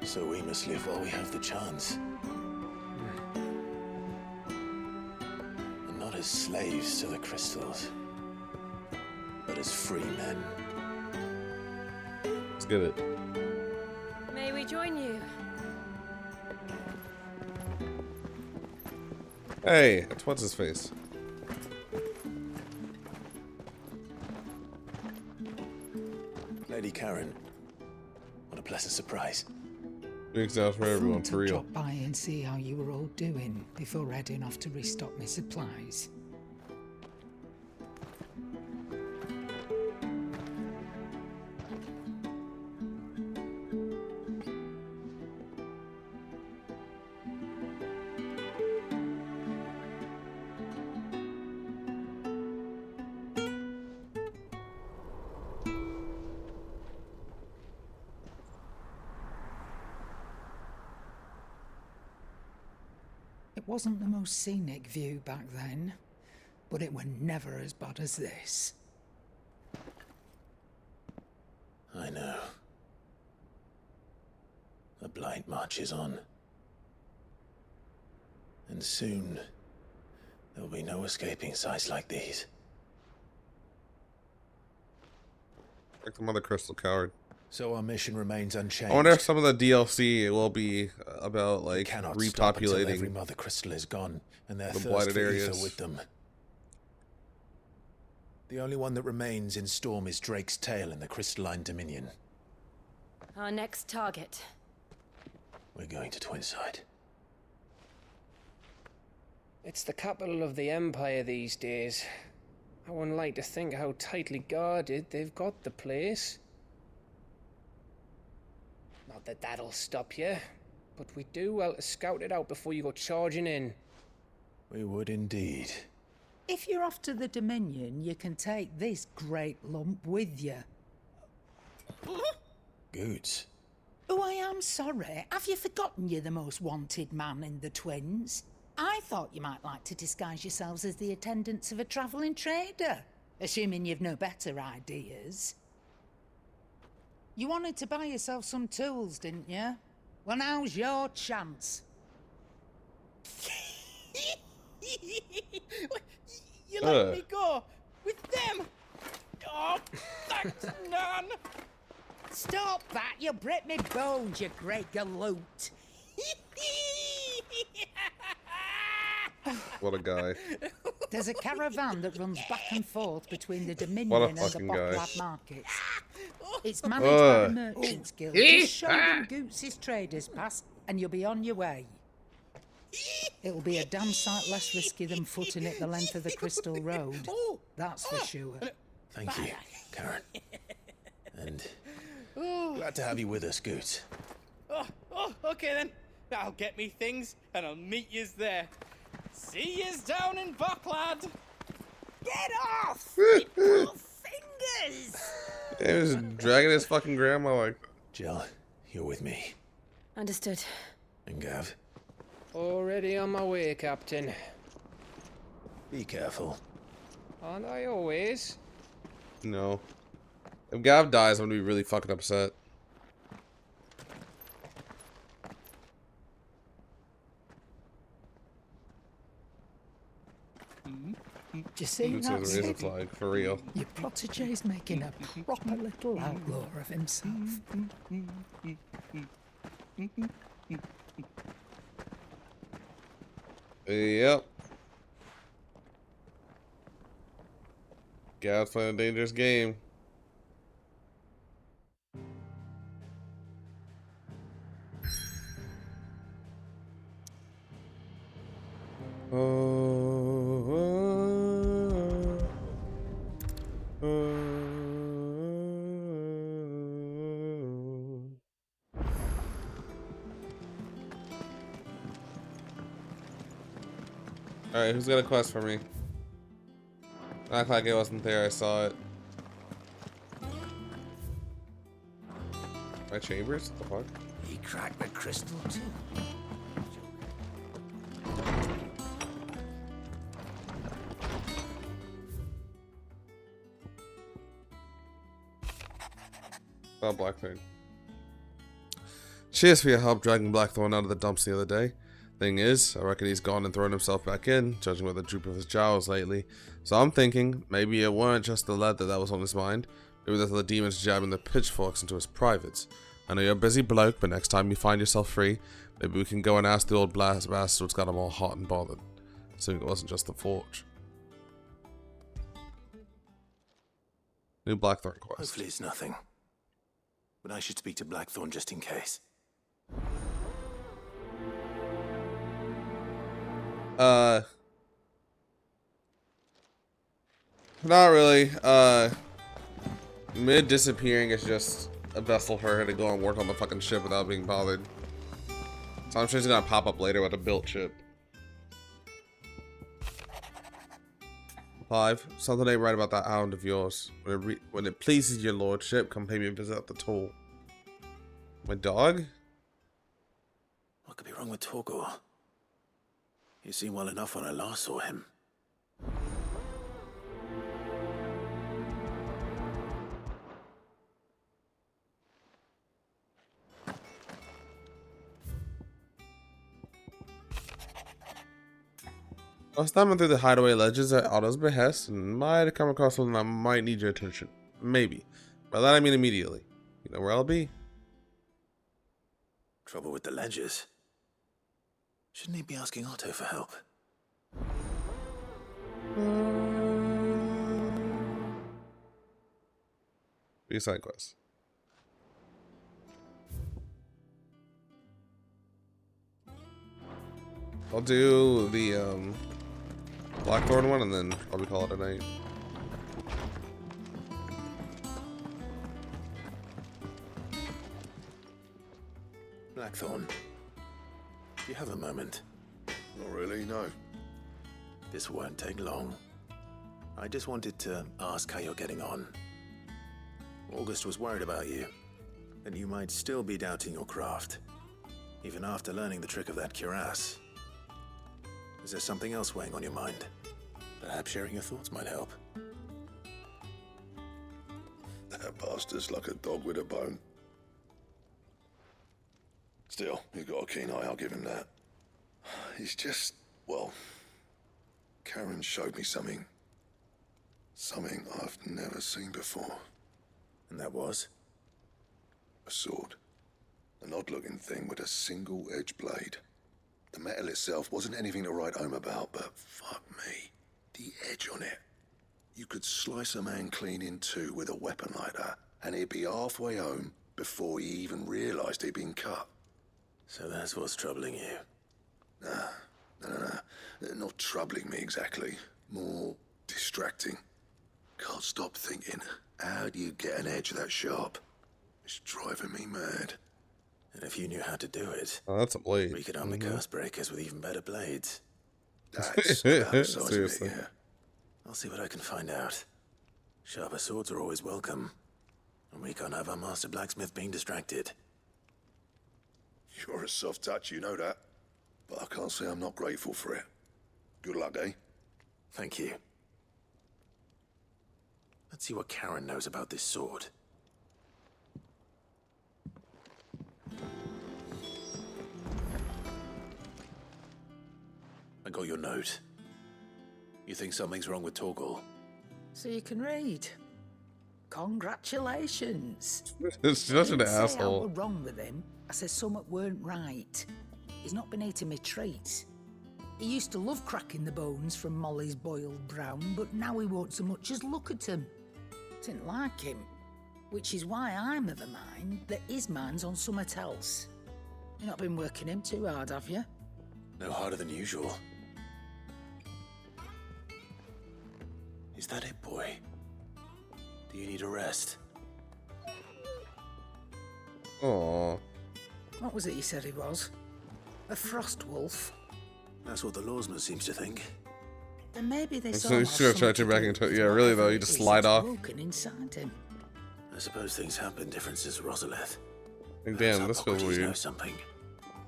So we must live while we have the chance. And not as slaves to the crystals, but as free men. Let's get it. May we join you? Hey, that's what's his face. Lady Karen, what a pleasant surprise. Big stuff for everyone, for real. Drop by and see how you were all doing before heading off to restock my supplies. It wasn't the most scenic view back then, but it were never as bad as this. I know. The Blight marches on. And soon, there'll be no escaping sights like these. Like the Mother Crystal Coward. So our mission remains unchanged. I wonder if some of the DLC will be about like repopulating every Mother Crystal is gone and their the thirst blighted for areas ether with them. The only one that remains in Storm is Drake's Tail in the Crystalline Dominion. Our next target. We're going to Twinside. It's the capital of the Empire these days. I wouldn't like to think how tightly guarded they've got the place. Not that that'll stop you, but we do well to scout it out before you go charging in. We would indeed. If you're off to the Dominion, you can take this great lump with you. Good. Oh, I am sorry. Have you forgotten you're the most wanted man in the Twins? I thought you might like to disguise yourselves as the attendants of a travelling trader, assuming you've no better ideas. You wanted to buy yourself some tools, didn't you? Well, now's your chance. You let me go with them. Oh, thanks, Nan. Stop that! You'll break me bones, you great galoot. What a guy. There's a caravan that runs back and forth between the Dominion What a and the fucking guy. Bocklad markets. It's managed by the Merchants Guild. Just show them Goots' traders past and you'll be on your way. It'll be a damn sight less risky than footing it the length of the Crystal Road. That's for sure. Thank you, Karen. And glad to have you with us, Goot. Okay then. I'll get me things and I'll meet yous there. See yous down in Bocklad. Get off! Little fingers! He was dragging his fucking grandma like. Jill, you're with me. Understood. And Gav, Already on my way, Captain. be careful. Aren't I always? No. If Gav dies, I'm gonna be really fucking upset. Do you see That's that? what it is like, for real. Your protege's making a proper little outlaw of himself. Yep. Gav's playing a dangerous game. Alright, who's got a quest for me? Act like it wasn't there, I saw it. My chambers? What the fuck? He cracked the crystal too. Oh, Blackthorn. Cheers for your help dragging Blackthorn out of the dumps the other day. Thing is, I reckon he's gone and thrown himself back in, judging by the droop of his jowls lately. So I'm thinking, maybe it weren't just the lead that was on his mind. Maybe that's the demons jabbing the pitchforks into his privates. I know you're a busy bloke, but next time you find yourself free, maybe we can go and ask the old bastard what's got him all hot and bothered. Assuming it wasn't just the forge. New Blackthorn quest. Hopefully it's nothing. But I should speak to Blackthorn just in case. Not really. Mid disappearing is just a vessel for her to go and work on the fucking ship without being bothered. So I'm sure she's gonna pop up later with a built ship. 5. Something ain't right about that hound of yours. When it pleases your lordship, come pay me a visit at the toll. My dog? What could be wrong with Torgor? He seemed well enough when I last saw him. I was thumbing through the hideaway ledges at Otto's behest and might have come across something that might need your attention. Maybe. By that I mean immediately. You know where I'll be? Trouble with the ledgers. Shouldn't he be asking Otto for help? Be a side quest. I'll do the Blackthorn one and then probably call it a night. Blackthorn, do you have a moment? Not really, no. This won't take long. I just wanted to ask how you're getting on. August was worried about you, and you might still be doubting your craft, even after learning the trick of that cuirass. Is there something else weighing on your mind? Perhaps sharing your thoughts might help. That bastard's like a dog with a bone. Still, he's got a keen eye, I'll give him that. He's just, well, Karen showed me something. Something I've never seen before. And that was? A sword. An odd-looking thing with a single-edged blade. The metal itself wasn't anything to write home about, but fuck me, the edge on it. You could slice a man clean in two with a weapon like that, and he'd be halfway home before he even realized he'd been cut. So that's what's troubling you? Nah. Not troubling me exactly. More distracting. Can't stop thinking, how do you get an edge that sharp? It's driving me mad. And if you knew how to do it, oh, that's a blade. we could arm the curse breakers with even better blades. That's about the size of it, Seriously. yeah. I'll see what I can find out. Sharper swords are always welcome. And we can't have our master blacksmith being distracted. You're a soft touch, you know that. But I can't say I'm not grateful for it. Good luck, eh? Thank you. Let's see what Karen knows about this sword. I got your note. You think something's wrong with Torgal? So you can read. Congratulations. It's such an I didn't say I asshole. were wrong with him. I said something weren't right. He's not been eating me treats. He used to love cracking the bones from Molly's boiled brown, but now he won't so much as look at them. Didn't like him. Which is why I'm of a mind that his mind's on something else. You've not been working him too hard, have you? No harder than usual. Is that it, boy? Do you need a rest? Aww. What was it you said he was? A frost wolf? That's what the lawsman seems to think. Then maybe they So saw he's gonna try to back into it. Yeah, really though, you just slide off. Inside him. I suppose things have been different since Rosalith. Like, damn, this feels Hippocrates weird. knows something.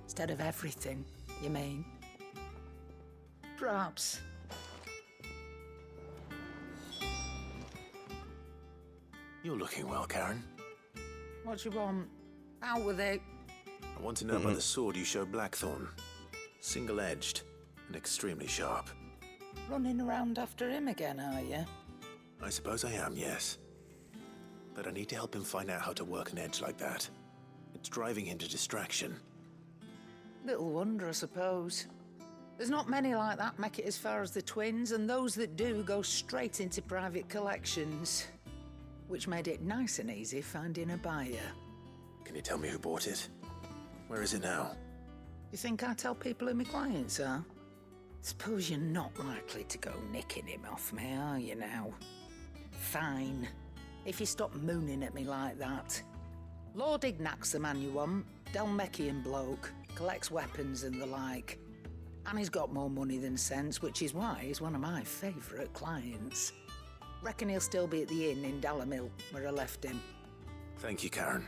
Instead of everything, you mean? Perhaps. You're looking well, Karen. What do you want? Out with it. I want to know about the sword you showed Blackthorn. Single-edged and extremely sharp. Running around after him again, are you? I suppose I am, yes. But I need to help him find out how to work an edge like that. It's driving him to distraction. Little wonder, I suppose. There's not many like that make it as far as the twins, and those that do go straight into private collections. Which made it nice and easy finding a buyer. Can you tell me who bought it? Where is it now? You think I tell people who my clients are? Suppose you're not likely to go nicking him off me, are you now? Fine. If you stop mooning at me like that. Lord Ignac's the man you want. Dalmekian bloke. Collects weapons and the like. And he's got more money than sense, which is why he's one of my favourite clients. Reckon he'll still be at the inn in Dalamil, where I left him. Thank you, Karen.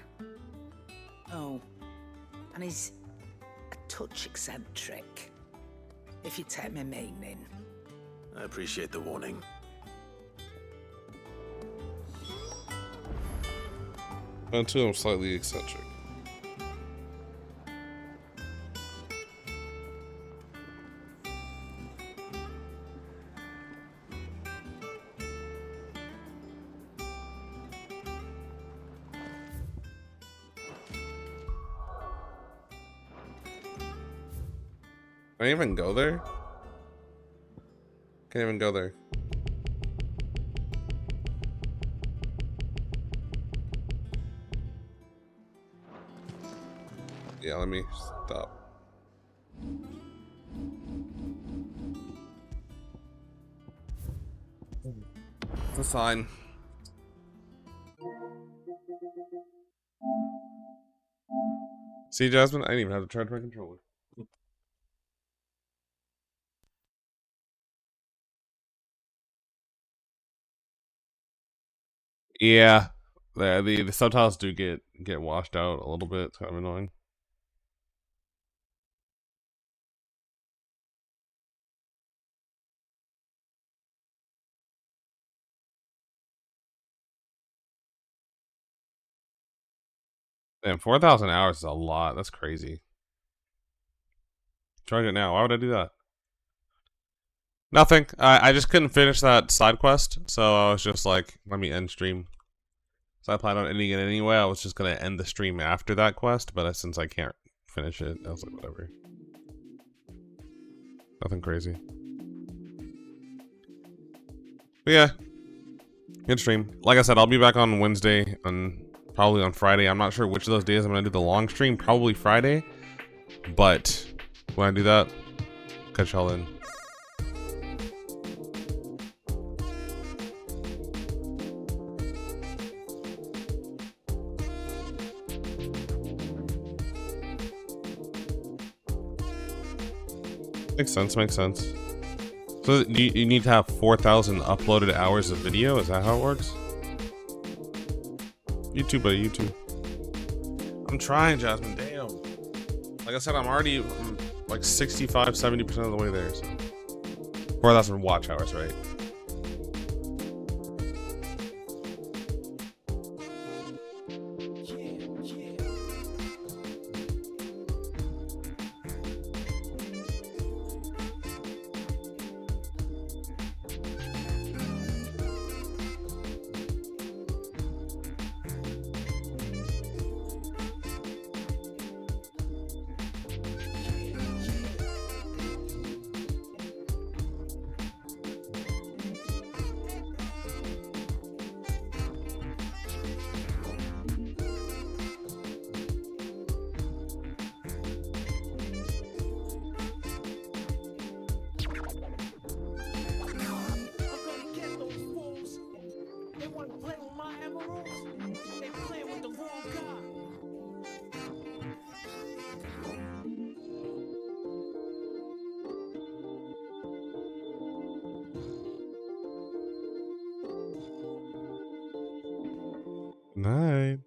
Oh, and he's a touch eccentric, if you take my meaning. I appreciate the warning. Until I'm slightly eccentric. Can I even go there? Can't even go there. Yeah, let me stop. It's a sign. See, Jasmine, I didn't even have to charge my controller. Yeah, the subtitles do get washed out a little bit. It's kind of annoying. Damn, 4,000 hours is a lot. That's crazy. Charge it now. Why would I do that? Nothing. I just couldn't finish that side quest, so I was just like, let me end stream. So I planned on ending it anyway. I was just gonna end the stream after that quest, but since I can't finish it, I was like, whatever. Nothing crazy. But yeah, good stream. Like I said, I'll be back on Wednesday and probably on Friday. I'm not sure which of those days I'm gonna do the long stream. Probably Friday, but when I do that, catch y'all in. Makes sense, makes sense. So you need to have 4,000 uploaded hours of video? Is that how it works? You too, buddy, you too. I'm trying, Jasmine, damn. Like I said, I'm like 65, 70% of the way there, so. 4,000 watch hours, right? Night.